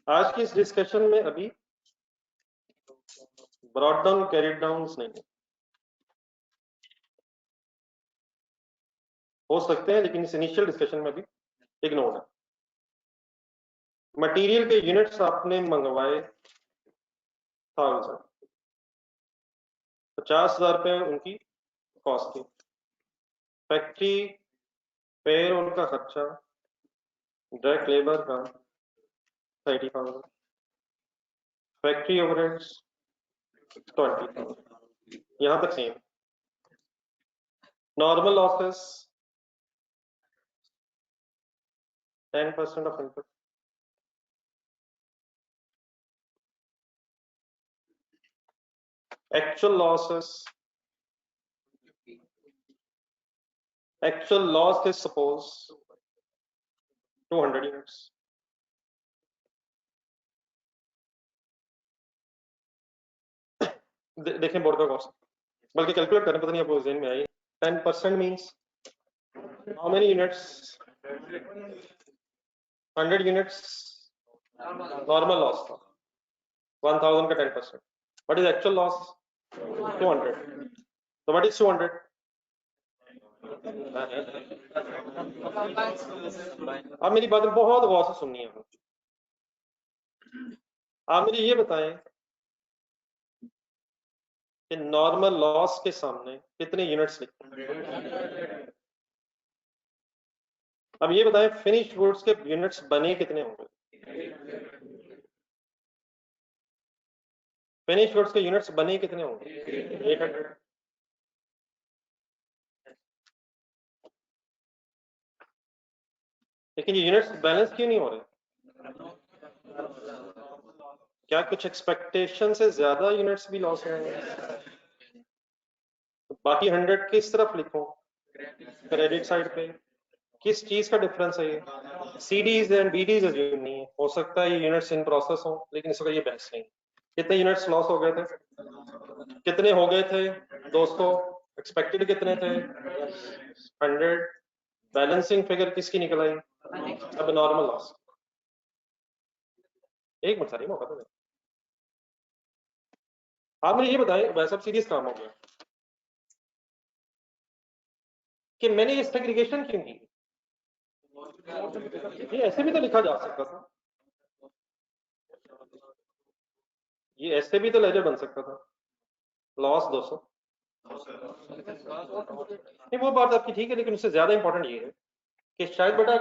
आज की इस डिस्कशन में अभी ब्रॉड डाउन कैरिड डाउन नहीं है, हो सकते हैं लेकिन इस इनिशियल डिस्कशन में भी इग्नोर है। मटेरियल के यूनिट्स आपने मंगवाए 1000, 50,000 रुपए उनकी कॉस्ट थी, फैक्ट्री पेरोल का खर्चा, डायरेक्ट लेबर का 30,000, फैक्ट्री ओवरहेड्स 20,000, यहां तक same. Normal losses 10% of input, actual losses, actual loss is suppose 200 units, देखें बोर्ड का कॉस्ट, बल्कि कैलकुलेट करें, पता नहीं आपको ज़हन में आई। 10% means how many units, 100 units normal loss था 1000 का 10%. What is actual loss? 200. तो व्हाट इज 200? आप मेरी बात बहुत गौर से सुनिए. आप मुझे ये बताएं कि नॉर्मल लॉस के सामने कितने यूनिट्स लिखे? अब ये बताएं फिनिश्ड गुड्स के यूनिट्स बने कितने होंगे? फिनिश्ड गुड्स के यूनिट्स बने कितने होंगे? 800. लेकिन ये यूनिट्स बैलेंस क्यों नहीं हो रहे? क्या कुछ एक्सपेक्टेशन से ज्यादा यूनिट्स भी लॉस होंगे? तो बाकी 100 किस तरफ लिखूं? क्रेडिट साइड पे. किस चीज का डिफरेंस है ये? सीडीज एंड बीडीज अज्यूम नहीं है. हो सकता है ये यूनिट्स इन प्रोसेस हो, लेकिन इसका ये बहस नहीं. कितने यूनिट्स लॉस हो गए थे? कितने हो गए थे 200? एक्सपेक्टेड कितने थे? 100. बैलेंसिंग फिगर किसकी निकल आई? अब नॉर्मल लॉस. एक मिनट सारी मौका तो आप मुझे ये बताएं, वैसा सीरियस काम हो गया कि मैंने ये सेग्रीगेशन क्यों की? ये ऐसे भी तो लिखा जा सकता था. ये ऐसे भी तो लेजर बन सकता था. लॉस 200. नहीं वो बात आपकी ठीक है, लेकिन उससे ज्यादा इंपॉर्टेंट ये है कि शायद बेटा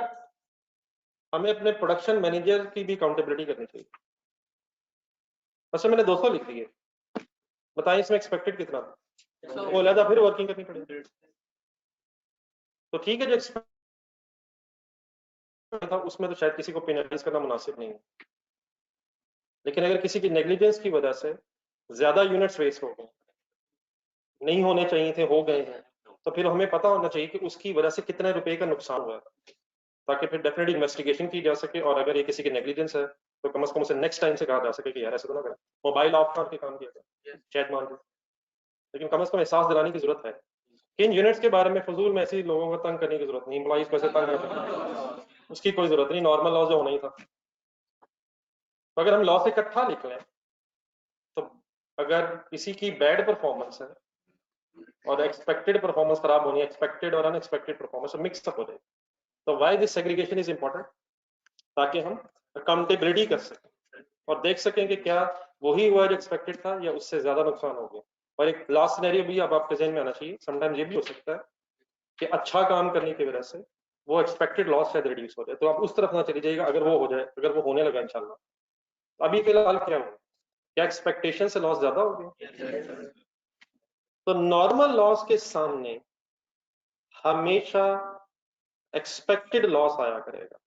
हमें अपने प्रोडक्शन मैनेजर की भी अकाउंटेबिलिटी करनी चाहिए. वैसे मैंने 200 लिख दिए, बताएं इसमें एक्सपेक्टेड कितना था? वो अलग फिर वर्किंग करनी पड़ेगी. तो ठीक है, जो एक्सपेक्ट था उसमें तो शायद किसी को पेनलाइज करना मुनासिब नहीं है. लेकिन अगर किसी की नेग्लिजेंस की वजह से ज्यादा यूनिट्स वेस्ट हो गए, नहीं होने चाहिए थे, हो गए हैं, तो फिर हमें पता होना चाहिए कि उसकी वजह से कितने रुपए का नुकसान हुआ है, ताकि फिर डेफिनेटली इन्वेस्टिगेशन की जा सके. और अगर ये किसी की नेग्लिजेंस है तो कम से कम उसे नेक्स्ट टाइम से कहा जा सके कि यार ऐसे तो ना करें. मोबाइल ऑफ करके काम किया था शायद मान लो, लेकिन कम से कम एहसास दिलाने की जरूरत है कि इन यूनिट्स के बारे में फजूल में ऐसे लोगों को तंग करने की जरूरत नहीं. एम्प्लॉइज को ऐसे तंग ना करें, उसकी कोई जरूरत नहीं. नॉर्मल लॉस जो होना ही था. तो अगर हम लॉस इकट्ठा लिख लें तो अगर किसी की बैड परफॉर्मेंस है और एक्सपेक्टेड परफॉर्मेंस खराब होनी है, एक्सपेक्टेड और अनएक्सपेक्टेड परफॉर्मेंस मिक्सअप हो जाए, तो why this segregation is important? ताकि हम अकाउंटेबिलिटी कर सकें और देख सकें कि क्या वही हुआ जो एक्सपेक्टेड था या उससे ज्यादा नुकसान हो गया. और एक लास्ट सिनेरियो भी अब आपके जहन में आना चाहिए. समटाइम्स ये भी हो सकता है कि अच्छा काम करने की वजह से वो एक्सपेक्टेड लॉस शायद रिड्यूस हो जाए. तो आप उस तरफ ना चली जाइएगा अगर वो हो जाए, अगर वो होने लगा इंशाल्लाह. अभी फिलहाल क्या हुआ? क्या एक्सपेक्टेशन से लॉस ज्यादा हो गया? तो नॉर्मल लॉस के सामने हमेशा एक्सपेक्टेड लॉस आया करेगा.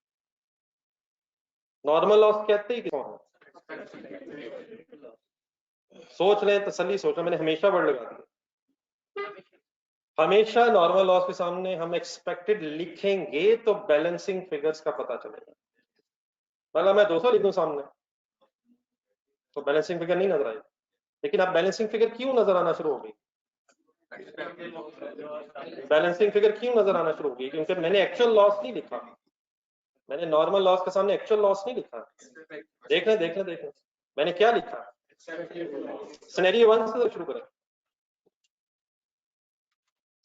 नॉर्मल लॉस कहते ही क्यों है? सोच लें, तसल्ली सोच लें, मैंने हमेशा वर्ड लगा दिया. हमेशा नॉर्मल लॉस के सामने हम एक्सपेक्टेड लिखेंगे तो बैलेंसिंग फिगर्स का पता चलेगा. मतलब मैं 200 लिख दूं सामने तो बैलेंसिंग फिगर नहीं नजर आएगी. लेकिन अब बैलेंसिंग फिगर क्यों नजर आना शुरू हो गई? बैलेंसिंग फिगर क्यों नजर आना शुरू हो गई? क्योंकि मैंने एक्चुअल लॉस नहीं लिखा. मैंने नॉर्मल लॉस के सामने एक्चुअल लॉस नहीं लिखा. देख लें मैंने क्या लिखा. सिनेरियो 1 से शुरू करें.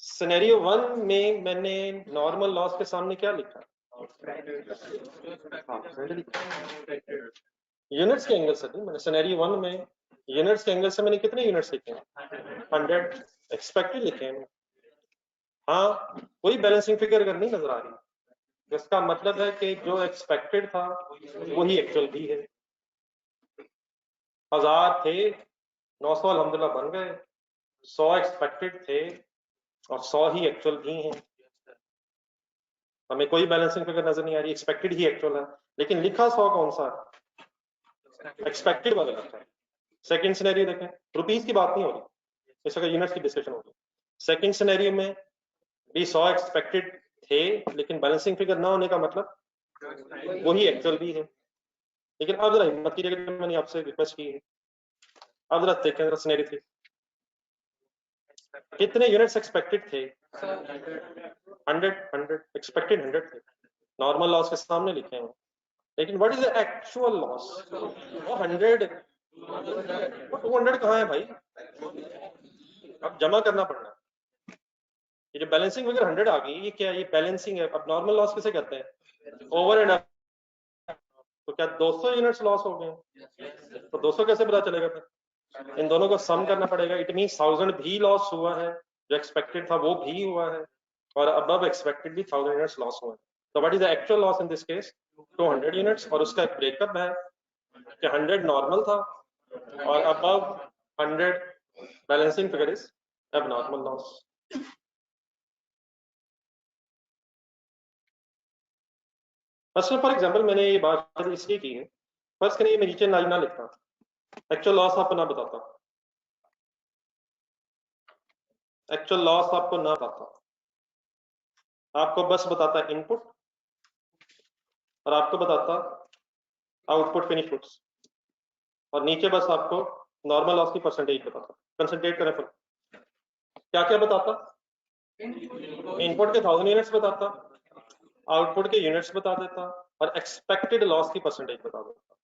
सिनेरियो 1 में मैंने नॉर्मल लॉस के सामने क्या लिखा? यूनिट्स के एंगल से नहीं. मैंने सिनेरियो 1 में यूनिट्स के एंगल से मैंने कितने यूनिट्स लिखे हैं? 100. एक्सपेक्टेड लिखे हैं. हाँ, कोई बैलेंसिंग फिगर अगर नहीं नजर आ रही, इसका मतलब है कि जो एक्सपेक्टेड था वही एक्चुअल भी है. 1000 थे, 900 अल्हम्दुलिल्लाह बन गए. 100 एक्सपेक्टेड थे और 100 ही एक्चुअल भी हैं. हमें कोई बैलेंसिंग फिगर नजर नहीं आ रही, एक्सपेक्टेड ही एक्चुअल है. लेकिन लिखा 100 कौन सा? एक्सपेक्टेड वाला लिखा है. सेकंड सिनेरियो देखें, रुपीस की बात नहीं हो रही, इस वक्त यूनिट्स की डिस्कशन हो रही. सेकंड सिनेरियो में भी 100 एक्सपेक्टेड थे, लेकिन बैलेंसिंग फिगर ना होने का मतलब वही एक्चुअल भी है. लेकिन अब जरा हिम्मत कीजिएगा, मैंने आपसे रिक्वेस्ट की है, अब जरा देखें जरा सिनेरियो थी. कितने यूनिट्स एक्सपेक्टेड थे? 100 एक्सपेक्टेड 100 थे. नॉर्मल लॉस के सामने लिखे हैं. लेकिन what is the actual loss? वो 100, वो 200 कहाँ है भाई? अब जमा करना पड़ना। ये जो बैलेंसिंग फिगर 100 आ गई, ये क्या है? ये बैलेंसिंग है। अब नॉर्मल लॉस किसे कहते हैं? Over and up. तो क्या 200 यूनिट्स लॉस हो गए? तो 200 कैसे पता चलेगा फिर? इन दोनों को सम करना पड़ेगा। इट मींस 1000 भी लॉस हुआ है, जो एक्सपेक्टेड था वो भी हुआ है, और अबव एक्सपेक्टेड भी 1000 यूनिट्स लॉस हुए हैं। तो what is the actual loss in this case? 200 units. और उसका एक ब्रेकअप है कि 100 नॉर्मल था और above 100 balancing figure is abnormal loss. First for example मैंने ये बात इसलिए की है, फर्स्ट करिए मैं नीचे लाइन ना लिखता, एक्चुअल लॉस आपको ना बताता, एक्चुअल लॉस आपको ना बताता, आपको बस बताता इनपुट और आपको बताता आउटपुट फिनिश गुड्स, और नीचे बस आपको नॉर्मल लॉस की परसेंटेज बताता। कंसंट्रेट करें फिर क्या क्या बताता? इनपुट के 1000 यूनिट्स बताता, आउटपुट के यूनिट्स बता देता, और एक्सपेक्टेड लॉस की परसेंटेज बता देता।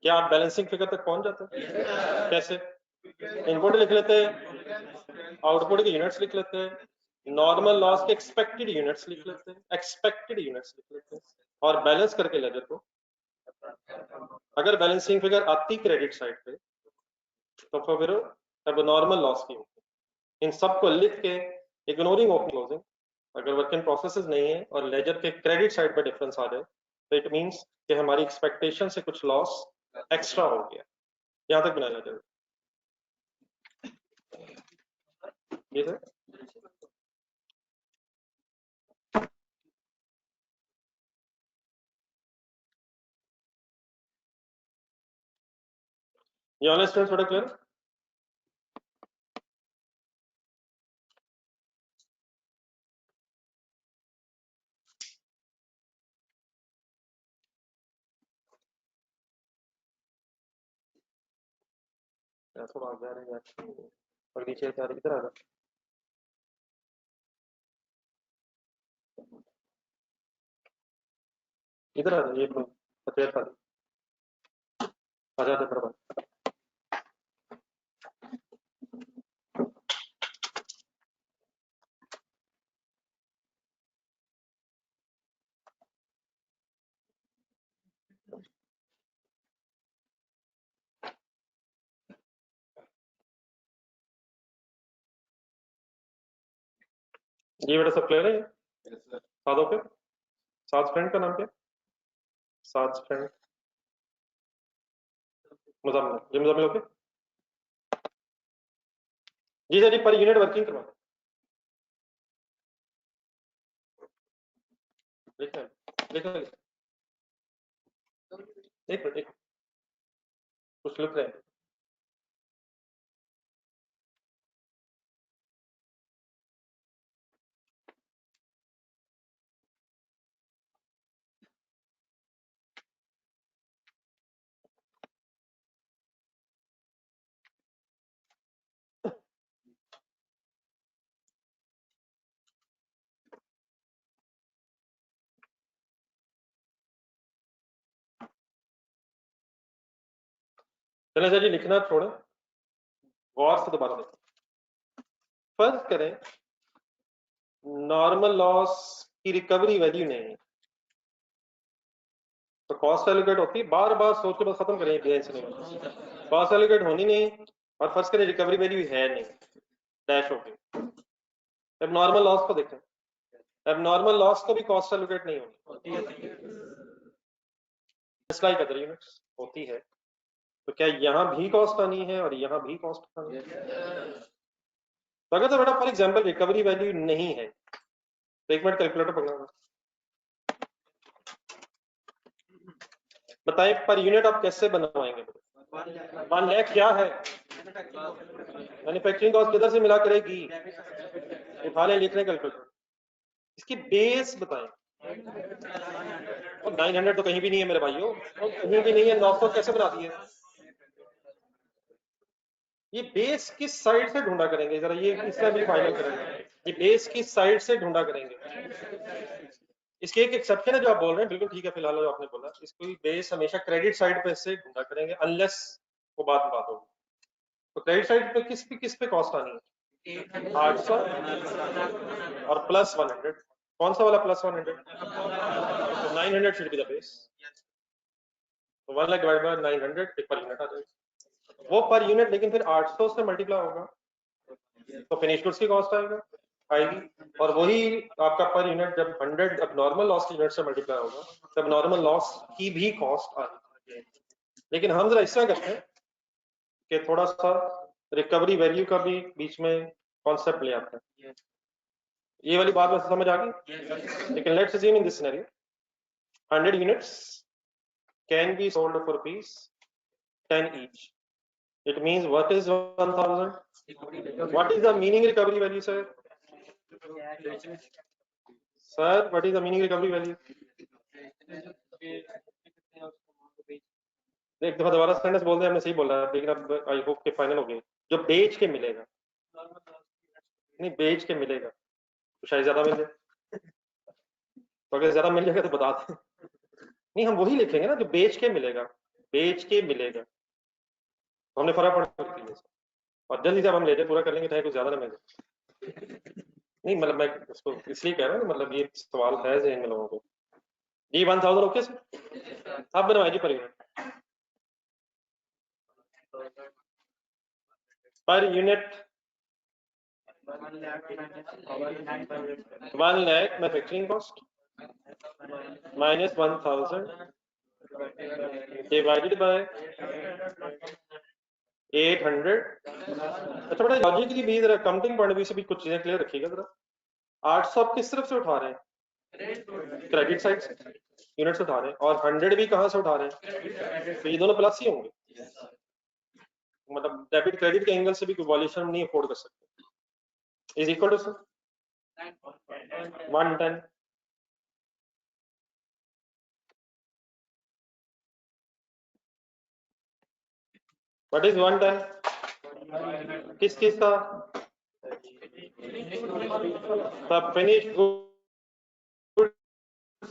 क्या आप बैलेंसिंग फिगर तक पहुंच जाते? कैसे? इनपुट लिख लेते, आउटपुट के यूनिट्स लिख लेते, नॉर्मल लॉस के एक्सपेक्टेड यूनिट्स लिख लेते, एक्सपेक्टेड यूनिट्स लिख लेते, और बैलेंस करके लेजर को। अगर बैलेंसिंग फिगर आती क्रेडिट साइड पे तो फिर अब नॉर्मल लॉस की होगी। इन सब को लिख के इग्नोरिंग ओपनिंग क्लोजिंग, अगर वर्क इन प्रोसेसेस नहीं है और लेजर के क्रेडिट साइड पर डिफरेंस आ जाए तो इट मींस कि हमारी एक्सपेक्टेशन से कुछ लॉस एक्स्ट्रा हो गया। यहां तक बनाना चाहिए। ये सर ये ऑनलाइन स्टूडेंट्स थोड़ा क्लियर? थोड़ा आगे आ रहे हैं और नीचे आ रही, इधर आ रहा, इधर आ रहा, ये सफेद था, आ जाते बराबर। ये बेटा सब क्लियर है? सादों पे सात फ्रेंड का नाम क्या? सात फ्रेंड मुजामिल, ये मुजामिल ओके जी सर जी, पर यूनिट वर्किंग करवा लिख लिख लिख एक मिनट, एक कुछ लिख रहे हैं। चले सर जी, लिखना छोड़े, गौर से दोबारा देखें। फर्ज करें नॉर्मल लॉस की रिकवरी वैल्यू नहीं है तो कॉस्ट एलोकेट होती है। बार बार सोच के बस खत्म करें, कॉस्ट एलोकेट होनी नहीं, और फर्ज करें रिकवरी वैल्यू है नहीं, डैश हो गई। अब नॉर्मल लॉस को देखें, अब नॉर्मल लॉस को भी कॉस्ट एलोकेट नहीं होगी, लाइक अदर यूनिट्स होती है। तो क्या यहाँ भी कॉस्ट आनी है और यहाँ भी कॉस्ट आनी है? तो अगर तो बेटा फॉर एग्जांपल रिकवरी वैल्यू नहीं है तो एक मिनट कैलकुलेटर पकड़ना, बताएं पर यूनिट आप कैसे बनवाएंगे? 1 लाख क्या है? मैन्युफैक्चरिंग कॉस्ट किधर से मिला करेगी? उठा ले, लिख रहे कैलकुलेटर, इसकी बेस बताएं। और 900 तो कहीं भी नहीं है मेरे भाइयों, कहीं भी नहीं है। 900 कैसे बना दिए? ये बेस किस साइड से ढूंढा करेंगे जरा, ये इसका भी फाइनल करेंगे। ये बेस किस साइड से ढूंढा करेंगे? इसके एक एक्सेप्शन है जो आप बोल रहे हैं, बिल्कुल ठीक है, फिलहाल जो आपने बोला, इसको बेस हमेशा क्रेडिट साइड पे से ढूंढा करेंगे, अनलेस वो बाद में बात होगी। तो क्रेडिट साइड पे किस पे कॉस्ट आनी है? 800 और प्लस 100। कौन सा वाला प्लस 100? तो 900 शुड बी द बेस। तो 1 लाख डिवाइड बाय 900 एक पर यूनिट आ जाएगा, वो पर यूनिट, लेकिन फिर 800 से मल्टीप्लाई होगा तो फिनिश गुड्स की कॉस्ट आएगी, और वही आपका पर यूनिट जब 100 अब नॉर्मल लॉस की यूनिट से मल्टीप्लाई होगा तब नॉर्मल लॉस की भी कॉस्ट आएगी। लेकिन हम जरा इस तरह करते हैं कि थोड़ा सा रिकवरी वैल्यू का भी बीच में कॉन्सेप्ट ले आते हैं। ये वाली बात वैसे समझ आ गई, लेकिन let's assume in this scenario 100 units can be sold for rupees 10 each. It means what is 1000? What is the meaning recovery value, sir? Sir, what is the meaning recovery value? एक दफा दोबारा सेंटेंस बोल दे, हमने सही बोला, लेकिन अब I hope के फाइनल हो गए। जो बेच के मिलेगा, नहीं बेच के मिलेगा तो शायद ज्यादा मिल जाए, तो अगर ज्यादा मिल जाएगा तो बता दें। नहीं, हम वही लिखेंगे ना जो बेच के मिलेगा, बेच के मिलेगा, तो हमने फर्क पड़ सकती है, और जल्दी से हम लेते पूरा कर लेंगे चाहे कुछ ज्यादा ना मिले। नहीं मतलब मैं इसको इसलिए कह रहा हूँ, मतलब ये सवाल है जहन में लोगों को। जी 1000 ओके सर, आप बनवाए जी पर unit 1 lakh manufacturing cost minus 1000 divided by 800। अच्छा बड़ा लॉजिकली भी जरा काउंटिंग पॉइंट ऑफ व्यू से भी कुछ चीजें क्लियर रखिएगा जरा। 800 आप किस तरफ से उठा रहे हैं? क्रेडिट साइड से यूनिट से उठा रहे हैं, और 100 भी कहां से उठा रहे हैं? तो ये दोनों प्लस ही होंगे, मतलब डेबिट क्रेडिट के एंगल से भी कोई वॉल्यूशन नहीं अफोर्ड कर सकते। Is equal to sir 110। What is 110? किस चीज का? सब फिनिश गुड्स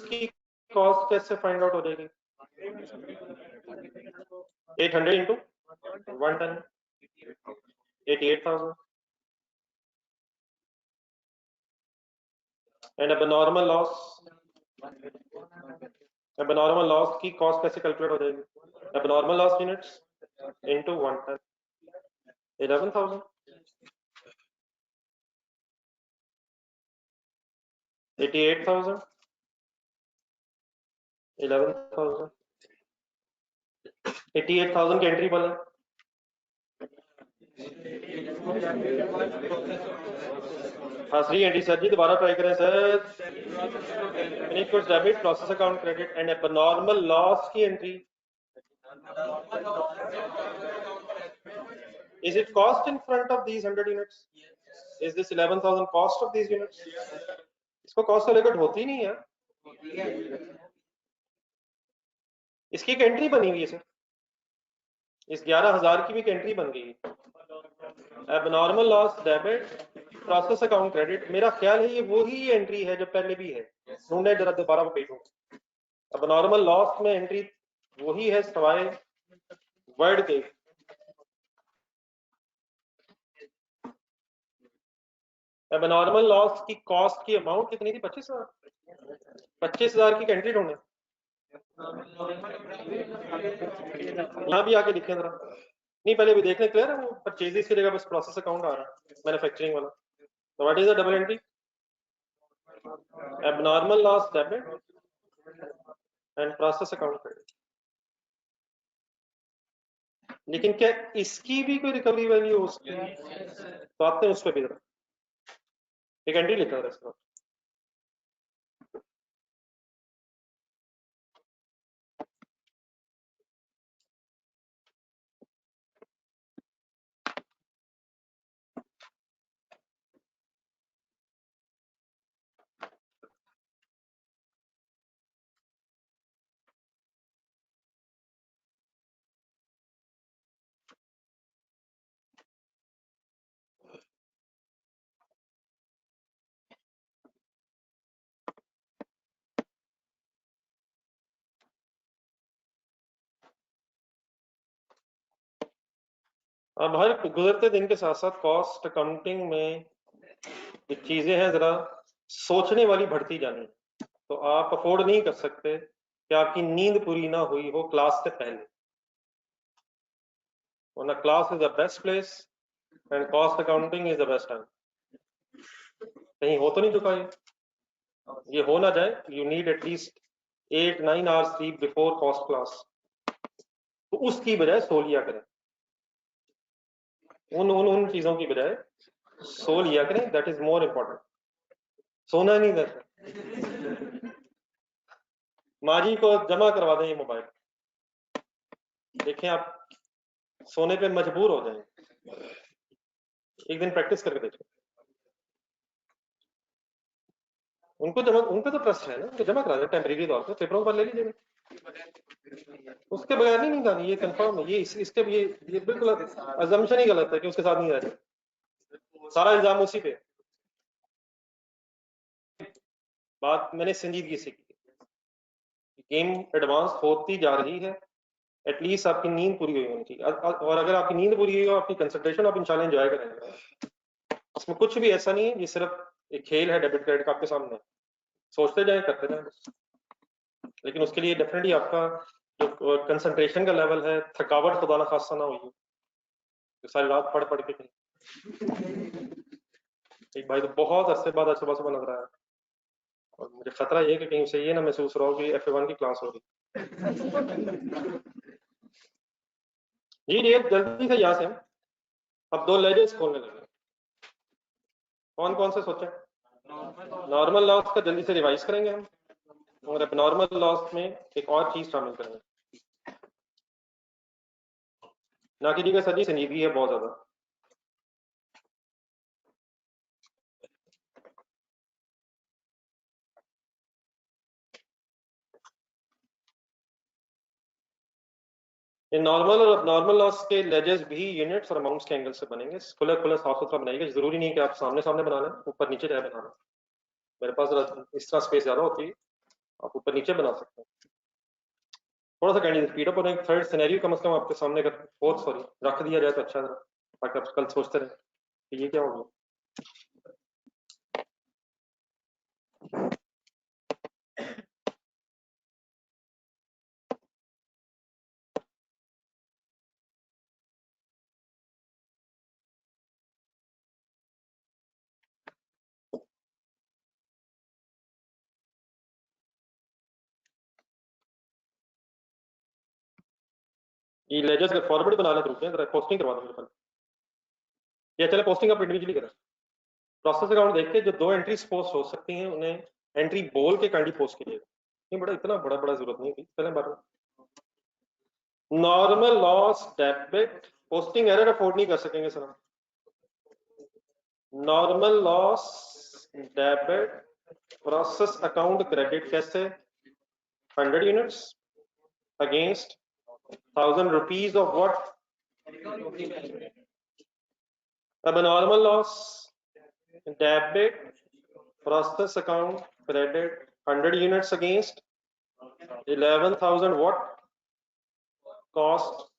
की कॉस्ट कैसे फाइंड आउट हो जाएगी? 800 इंटू 110 88,000। एंड अब नॉर्मल लॉस की कॉस्ट कैसे कैलकुलेट हो जाएगी? अब नॉर्मल लॉस यूनिट्स इंटू 110 11,000 88,000 11,000 88,000 की एंट्री बोला। हाँ सही एंट्री सर जी, दोबारा ट्राई करें sir. Finish goods debit, process account credit and normal loss की entry. Is it cost in front of these 100 units? Is this 11,000 cost of these units? इसको cost allocate होती ही नहीं है। इसकी एक एंट्री बनी हुई है सर, इस 11,000 की भी एक एंट्री बन गई है। Abnormal loss debit, process account credit. मेरा ख्याल है ये वही एंट्री है जो पहले भी है, ढूंढे जरा दोबारा वो पेज। एबनॉर्मल लॉस में एंट्री वही है सवाए वर्ड के। एबनॉर्मल लॉस की कॉस्ट की अमाउंट कितनी थी? 25,000। 25,000 की एंट्री ढूंढे, यहाँ भी आके लिखे जरा। नहीं पहले भी देखने क्लियर है, वो परचेजेस की जगह बस प्रोसेस अकाउंट आ रहा है मैन्युफैक्चरिंग वाला। तो what is the double entry? Abnormal loss debit and process account credit. लेकिन क्या इसकी भी कोई रिकवरी वैल्यू हो सकती है? तो आते हैं उस पर भी जरा एक एंट्री लिखा है इसका। अब हर गुजरते दिन के साथ साथ कॉस्ट अकाउंटिंग में चीजें हैं जरा सोचने वाली बढ़ती जानी, तो आप अफोर्ड नहीं कर सकते कि आपकी नींद पूरी ना हुई हो क्लास से पहले, वरना class is the best place and cost accounting is the best time. कहीं हो तो नहीं चुका ये हो ना जाए, you need at least 8-9 hours sleep before cost class, तो उसकी बजाय सो लिया करें, उन चीजों की बजाय सो लिया करें, दैट इज मोर इम्पोर्टेंट। सोना नहीं रहता। माँ जी को जमा करवा दें ये मोबाइल, देखें आप सोने पे मजबूर हो जाएंगे, एक दिन प्रैक्टिस करके देखें। उनको तो ट्रस्ट है ना, उनको जमा करा दें टेम्परेरी तौर पर, पेपरों पर ले लीजिएगा, उसके बगैर नहीं आनी, ये कंफर्म है, इसके ये बिल्कुल अजम्पशन ही गलत है कि उसके साथ नहीं रहना, सारा इल्जाम उसी पे। बात मैंने संजीदगी से की, गेम एडवांस होती जा रही है, एटलीस्ट आपकी नींद पूरी हुई होनी चाहिए, और अगर आपकी नींद पूरी हुई हो, आपकी कंसंट्रेशन आप इंशाल्लाह एंजॉय करेंगे। इसमें कुछ भी ऐसा नहीं है, ये सिर्फ एक खेल है डेबिट क्रेडिट का आपके सामने, सोचते जाए करते जाए बस। लेकिन उसके लिए डेफिनेटली आपका जो कंसंट्रेशन का लेवल है, थकावट खुदा ना खासा ना हुई हो, सारी रात पढ़ पढ़ के कहीं। एक भाई तो बहुत अरसे बाद आज सुबह सुबह नजर आया, और मुझे खतरा ये कि कहीं उसे ये ना महसूस रहा हो कि FA1 की क्लास हो रही। जी जी, जल्दी से यहाँ से हम अब 2 लेजेस खोलने लगे। कौन कौन से सोचे? नॉर्मल लॉस का जल्दी से रिवाइज करेंगे हम, और अब नॉर्मल लॉस में एक और चीज शामिल करेंगे, ना कीजिएगा सर जी, संजीदगी है बहुत ज्यादा। नॉर्मल और नॉर्मल लॉस के लेजेस भी यूनिट्स और अमाउंट्स के एंगल से बनेंगे, खुले खुले साफ सुथरा बनाइएगा, जरूरी नहीं कि आप सामने सामने बना लें, ऊपर नीचे चाहे बनाना, मेरे पास इस तरह स्पेस ज्यादा होती है, आप ऊपर नीचे बना सकते हैं। थोड़ा सा कैंडिडेट स्पीड अप और एक थर्ड सिनेरियो कम से कम आपके सामने फोर्थ सॉरी रख दिया जाए तो अच्छा है, ताकि आप कल सोचते रहे कि ये क्या हो गया। ये लेजर्स अगर फॉरवर्ड बना लें तो जरा पोस्टिंग करवा देंगे कल, या चले पोस्टिंग आप इंडिविजुअली करें, प्रोसेस अकाउंट देख के जो 2 एंट्रीज पोस्ट हो सकती हैं उन्हें एंट्री बोल के काइंडली पोस्ट कीजिएगा, नहीं बड़ा इतना बड़ा बड़ा जरूरत नहीं है, चलें बार normal loss debit posting error afford नहीं कर सकेंगे सर हम। Normal loss debit process account credit कैसे, 100 units against 1000 rupees of what, अब normal loss debit process account credit 100 units against 11,000 what cost,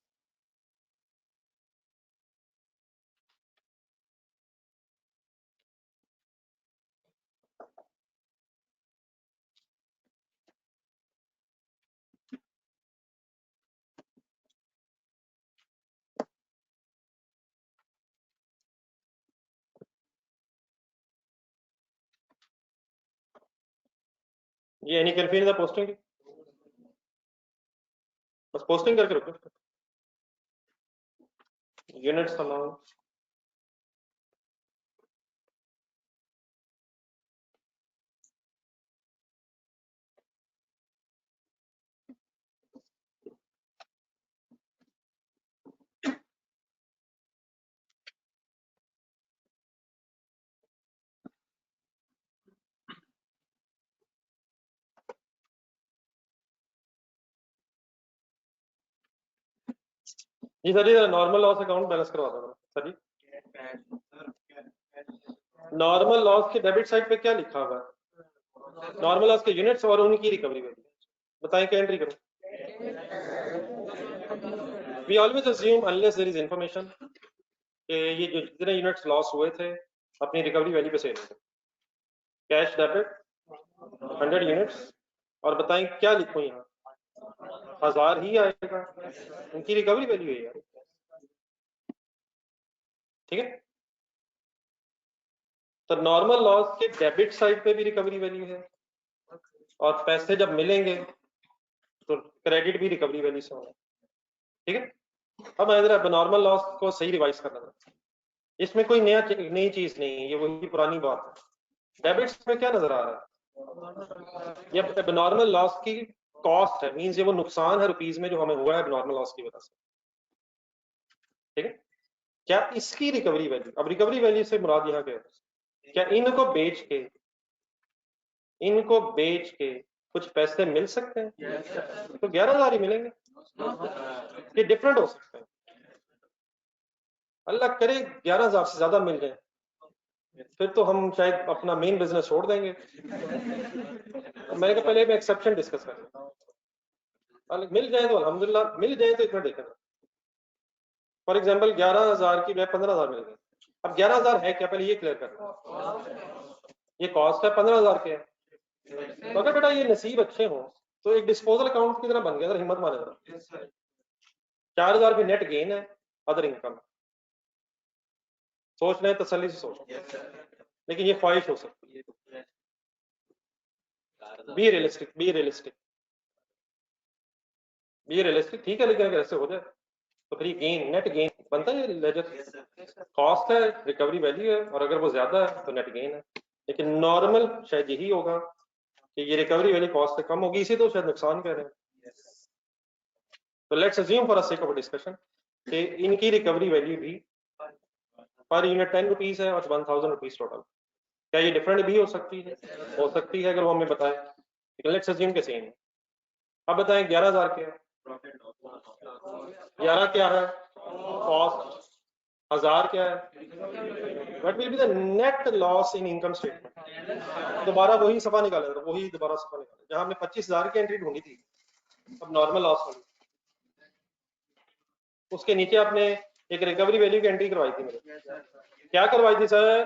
ये एनी कंफ्यूजन था पोस्टिंग की, बस पोस्टिंग करके रुको, यूनिट्स अमाउंट जी सर जी, नॉर्मल लॉस अकाउंट बैलेंस करवा दो सर जी। नॉर्मल लॉस के डेबिट साइड पे क्या लिखा हुआ है, नॉर्मल लॉस के यूनिट्स और उनकी रिकवरी वैल्यू, बताएं क्या एंट्री करूं। We always assume unless there is information कि ये जो जितने यूनिट्स लॉस हुए थे अपनी रिकवरी वैल्यू पे सेल होंगे। कैश डेबिट 100 यूनिट्स, और बताएं क्या लिखूं यहाँ, 1000 ही आएगा, उनकी रिकवरी वैल्यू है यार। ठीक है, तो नॉर्मल लॉस के डेबिट साइड पे भी रिकवरी वैल्यू है, और पैसे जब मिलेंगे तो क्रेडिट भी रिकवरी वैल्यू से होगा। ठीक है, अब मैं जरा नॉर्मल लॉस को सही रिवाइज करना था, इसमें कोई नई चीज नहीं है, ये वही पुरानी बात है। डेबिट्स में क्या नजर आ रहा है, ये नॉर्मल लॉस की कॉस्ट है, मींस ये वो नुकसान है रुपीज में जो हमें हुआ है नॉर्मल लॉस की वजह से। ठीक है, क्या इसकी रिकवरी वैल्यू, अब रिकवरी वैल्यू से मुराद यहाँ क्या है, क्या इनको बेच के कुछ पैसे मिल सकते हैं, तो 11,000 ही मिलेंगे, ये डिफरेंट हो सकते हैं। अल्लाह करे 11,000 से ज्यादा मिल जाए, फिर तो हम शायद अपना मेन बिजनेस छोड़ देंगे। मैंने कहा पहले मैं एक्सेप्शन डिस्कस कर रहा, मिल जाए तो अल्हम्दुलिल्लाह, मिल जाए तो इतना देखना। फॉर एग्जाम्पल 11,000 की बजाय 15,000 मिल गए, अब 11,000 है क्या, पहले ये क्लियर करना। ये कॉस्ट है 15,000 के है, तो अगर बेटा ये नसीब अच्छे हो तो एक डिस्पोजल अकाउंट की तरह बन गया, हिम्मत माने जरा। 4,000 की नेट गेन है, अदर इनकम, सोच रहे हैं तसल्ली से सोच, लेकिन ये ख्वाहिश हो सकती है। बी रियलिस्टिक, ठीक है, लेकिन अगर ऐसे हो जाए तो फिर गेन, नेट गेन बनता है लेजर, कॉस्ट है रिकवरी वैल्यू है, और अगर वो ज्यादा है तो नेट गेन है। लेकिन नॉर्मल शायद यही होगा कि ये रिकवरी वैल्यू कॉस्ट से कम होगी, इसी तो शायद नुकसान कह रहे हैं। तो let's assume for sake of discussion कि इनकी रिकवरी वैल्यू भी पर यूनिट 10 रुपीज है और 1000 रुपीज टोटल, क्या ये डिफरेंट भी हो सकती है? हो सकती है, अगर वो हमें बताए, लेकिन लेट्स अज्यूम के सेम है। अब बताएं 11,000 क्या है, 11 क्या है कॉस्ट, 1000 क्या है, what will be the net loss in income statement. दोबारा वही सफा निकाले, दोबारा सफा निकाले, जहां हमने 25,000 की एंट्री ढूंढी थी, अब नॉर्मल लॉस होगी, उसके नीचे आपने एक रिकवरी वैल्यू की एंट्री करवाई थी मेरे, क्या करवाई थी sir,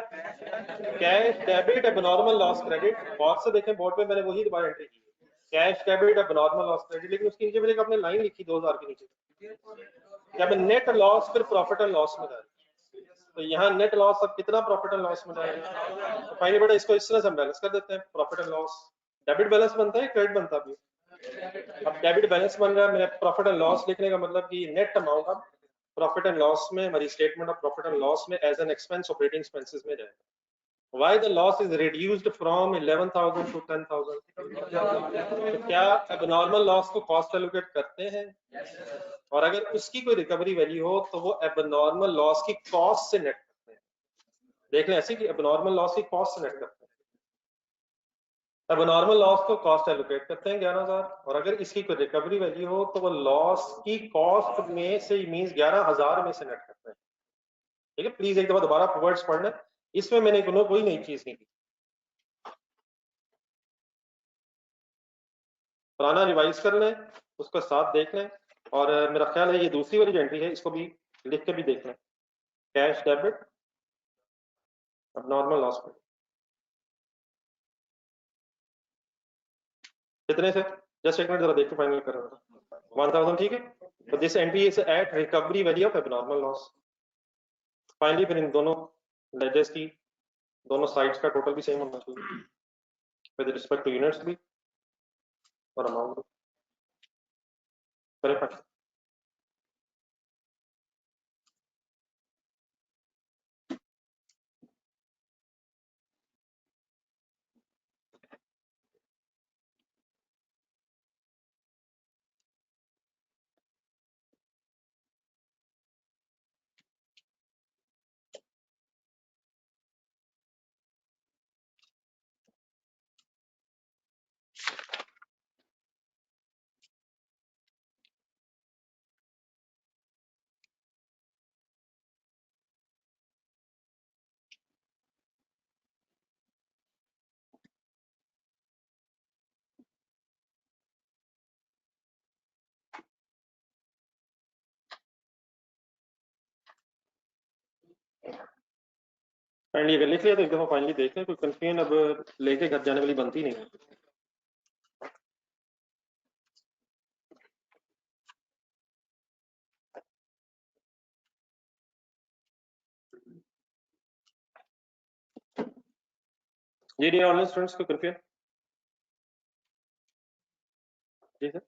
cash debit abnormal loss credit, और से देखें बोर्ड पे मैंने वही दोबारा एंट्री की, cash debit abnormal loss credit, लेकिन उसके नीचे मैंने आपने लाइन लिखी 2,000 के नीचे, क्या नेट लॉस फिर प्रॉफिट एंड लॉस में जाए, तो यहाँ नेट लॉस अब कितना प्रॉफिट एंड लॉस में जाएगा, तो फाइनली बेटा इसको इस तरह से हम बैलेंस कर देते हैं, profit and loss debit balance बनता है, क्रेडिट बनता है। अब डेबिट बैलेंस बन रहा है, मेरे प्रॉफिट एंड लॉस लिखने का मतलब कि नेट अमाउंट अब प्रॉफिट एंड लॉस में, हमारी statement of profit and loss में as an expense operating expenses में जाएगा। Why the loss is reduced from 11,000 to 10,000? तो क्या एबनॉर्मल लॉस को कॉस्ट एलोकेट करते हैं, और अगर उसकी कोई रिकवरी वैल्यू हो तो वो एबनॉर्मल लॉस की कॉस्ट से नेट करते हैं। देख लें ऐसे कि एबनॉर्मल लॉस की कॉस्ट से नेट करते हैं, एबनॉर्मल लॉस को कॉस्ट एलोकेट करते हैं 11,000, और अगर इसकी कोई रिकवरी वैल्यू हो तो वो लॉस की कॉस्ट में से मींस 11,000 में से नेट करते हैं। ठीक है, प्लीज एक दफा दोबारा वर्ड्स पढ़ना, इसमें मैंने कोई नई चीज नहीं की, पुराना रिवाइज कर लें, उसको साथ देख लें, और मेरा ख्याल है ये दूसरी वाली जो एंट्री है इसको भी लिख के भी देख लें, कैश डेबिट अब नॉर्मल लॉस पे कितने से, जस्ट एक मिनट जरा देख के फाइनल कर रहा था, 1000, ठीक है, तो this entry is at recovery value of abnormal loss. Finally फिर इन दोनों लेजेस की दोनों साइड्स का टोटल भी सेम होना चाहिए विद रिस्पेक्ट टू यूनिट्स भी और अमाउंट भी। फाइनली अगर लिख लिया तो एक दफा फाइनली देख लें, कोई कंफ्यूजन अब लेके घर जाने वाली बनती नहीं है। जी डियर ऑनलाइन स्टूडेंट्स, को कंफ्यूजन? जी सर,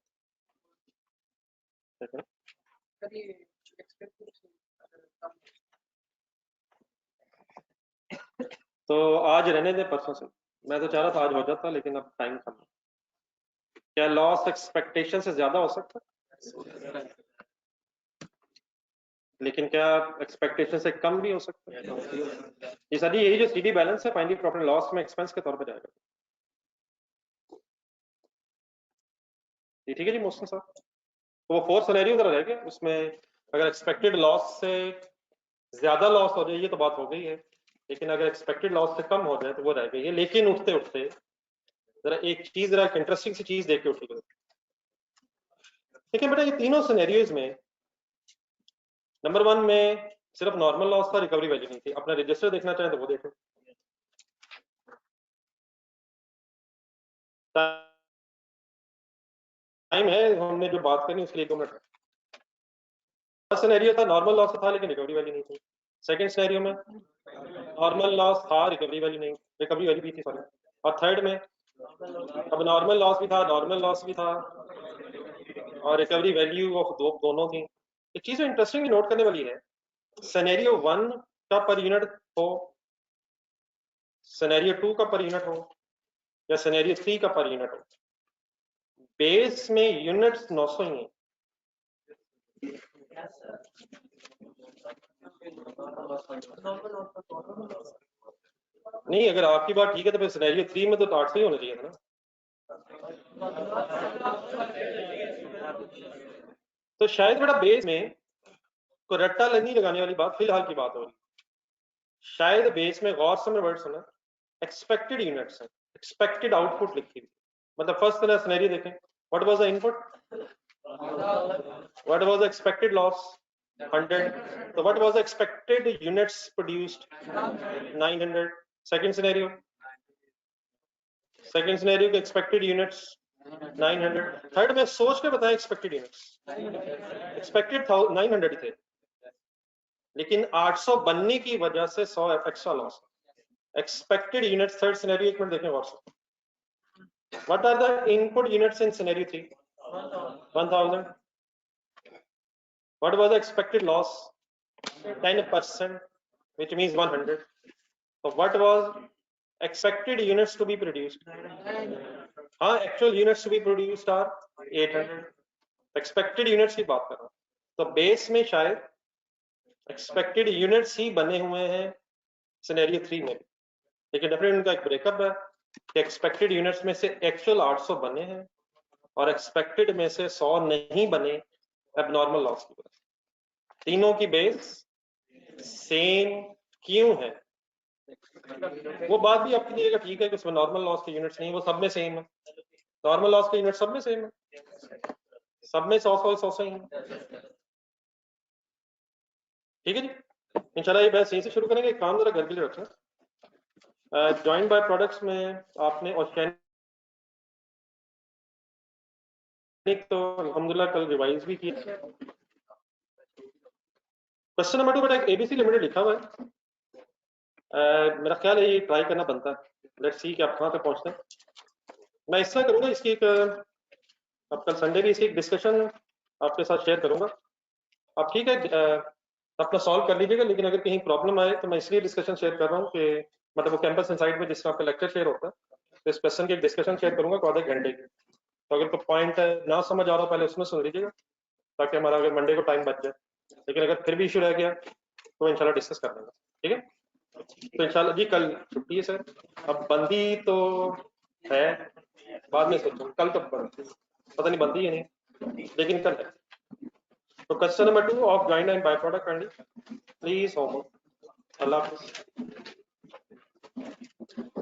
सर ये एक्सपेक्टेड तो आज रहने दें परसों से। मैं तो चाह रहा था आज हो जाता, लेकिन अब टाइम कम है। क्या लॉस एक्सपेक्टेशन से ज्यादा हो सकता है? लेकिन क्या एक्सपेक्टेशन से कम भी हो सकता है? ये सर यही जो सीडी बैलेंस है फाइनली प्रॉफिट लॉस में एक्सपेंस के तौर पर जाएगा। ये ठीक है जी मोहसिन साहब। तो वो 4 सिनेरियो उधर रह गए, उसमें अगर एक्सपेक्टेड लॉस से ज्यादा लॉस हो जाए ये तो बात हो गई है, लेकिन अगर एक्सपेक्टेड लॉस से कम हो जाए तो वो रह गई है। लेकिन उठते उठते जरा एक चीज, जरा इंटरेस्टिंग सी चीज देख के उठिएगा। देखिए बेटा, ये तीनों सिनेरियोज में नंबर 1 में सिर्फ नॉर्मल लॉस था, रिकवरी वैल्यू नहीं थी। अपना रजिस्टर देखना चाहें तो वो देखो। टाइम है, हमने जो बात करनी उसके लिए 2 मिनट। फर्स्ट सिनेरियो था नॉर्मल लॉस था लेकिन रिकवरी वैल्यू नहीं थी। सेकंड सिनेरियो में नॉर्मल लॉस था, रिकवरी वैल्यू नहीं, रिकवरी वैल्यू भी थी सॉरी। और थर्ड में अब नॉर्मल लॉस भी था, नॉर्मल लॉस भी था और रिकवरी वैल्यू ऑफ दोनों थी। एक चीज इंटरेस्टिंग नोट करने वाली है, सिनेरियो 1 का पर यूनिट हो, सिनेरियो 2 का पर यूनिट हो या सिनेरियो 3 का पर यूनिट हो, बेस में यूनिट्स 900 ही हैं। नहीं, अगर आपकी बात ठीक है तो फिर सिनेरियो 3 में तो 800 ही होना चाहिए था ना। तो शायद बड़ा बेस में को रट्टा नहीं लगाने वाली बात फिलहाल की बात हो रही। शायद बेस में गौर से वर्ड सुना, एक्सपेक्टेड यूनिट्स है, एक्सपेक्टेड आउटपुट लिखी हुई। मतलब फर्स्ट सिनेरियो देखें, what was the input, what was the expected loss 100, so what was the expected units produced 900. second scenario के expected units 900. थर्ड में सोच के बताएं expected units, expected 900 थे लेकिन 800 बनने की वजह से 100 extra loss. expected units third scenario, एक मिनट देखें और से। what are the input units in scenario 3? 1000. what was the expected loss? 10%, which means 100. so what was expected units to be produced? actual units to be produced are 800. expected units की बात कर रहा हूं, तो base में शायद expected units ही बने हुए हैं सिनेरियो 3 में, लेकिन डेफिनेटली उनका एक ब्रेकअप है कि एक्सपेक्टेड यूनिट्स में से एक्चुअल 800 बने हैं और एक्सपेक्टेड में से 100 नहीं बने एबनॉर्मल लॉस की वजह से। तीनों की बेस सेम क्यों है? वो बात भी आपकी दिएगा, ठीक है कि उसमें नॉर्मल लॉस के यूनिट्स नहीं, वो सब में सेम है। नॉर्मल लॉस के यूनिट सब में सेम है, सब में 100 ही है। ठीक है जी, इंशाल्लाह ये बहस यहीं से शुरू करेंगे। काम जरा घर के लिए रखें। जॉइंट बाय प्रोडक्ट्स में आपने ऑर्गेनिक तो अल्हम्दुलिल्लाह कल रिवाइज भी किया। क्वेश्चन नंबर 2 बेटा एबीसी लिमिटेड लिखा हुआ है, मेरा ख्याल है ये ट्राई करना बनता है। लेट्स सी कि आप कहाँ तक पहुँचते हैं। मैं इस तरह करूँगा, इसकी एक अब कल संडे भी इसकी एक डिस्कशन आपके साथ शेयर करूँगा। अब ठीक है, अपना सॉल्व कर लीजिएगा, लेकिन अगर कहीं प्रॉब्लम आए तो मैं इसलिए डिस्कशन शेयर कर रहा हूँ कि मतलब वो कैंपस इनसाइड में जिस तरह आपका लेक्चर शेयर होता है, तो इस क्वेश्चन की एक डिस्कशन शेयर करूँगा आधे घंटे की। तो अगर कोई पॉइंट ना समझ आ रहा पहले उसमें सुन लीजिएगा, ताकि हमारा अगर मंडे को टाइम बच जाए। लेकिन अगर फिर भी इशू रह गया तो इंशाल्लाह डिस्कस कर लेंगे, ठीक है। तो इंशाल्लाह जी कल छुट्टी है सर, अब बंदी तो है, बाद में सोचो, कल तो पता नहीं बनती है नहीं, लेकिन कल है। तो question number 2 of joint and by product kindly please homework. अल्लाह हाफिज़।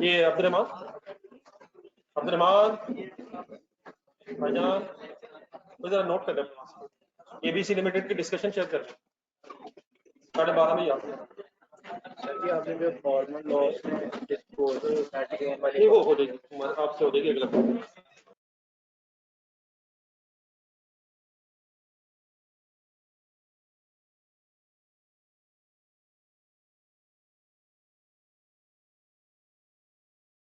ये अब्दुर्रहमान भाईजान तो जरा नोट कर लें, एबीसी लिमिटेड की डिस्कशन शेयर कर लें 12:30 बजे। कि आपने जो फॉर्मल लॉस में डिस्पोजल नेट गेन वाली नहीं वो हो जाएगी आपसे हो जाएगी अगला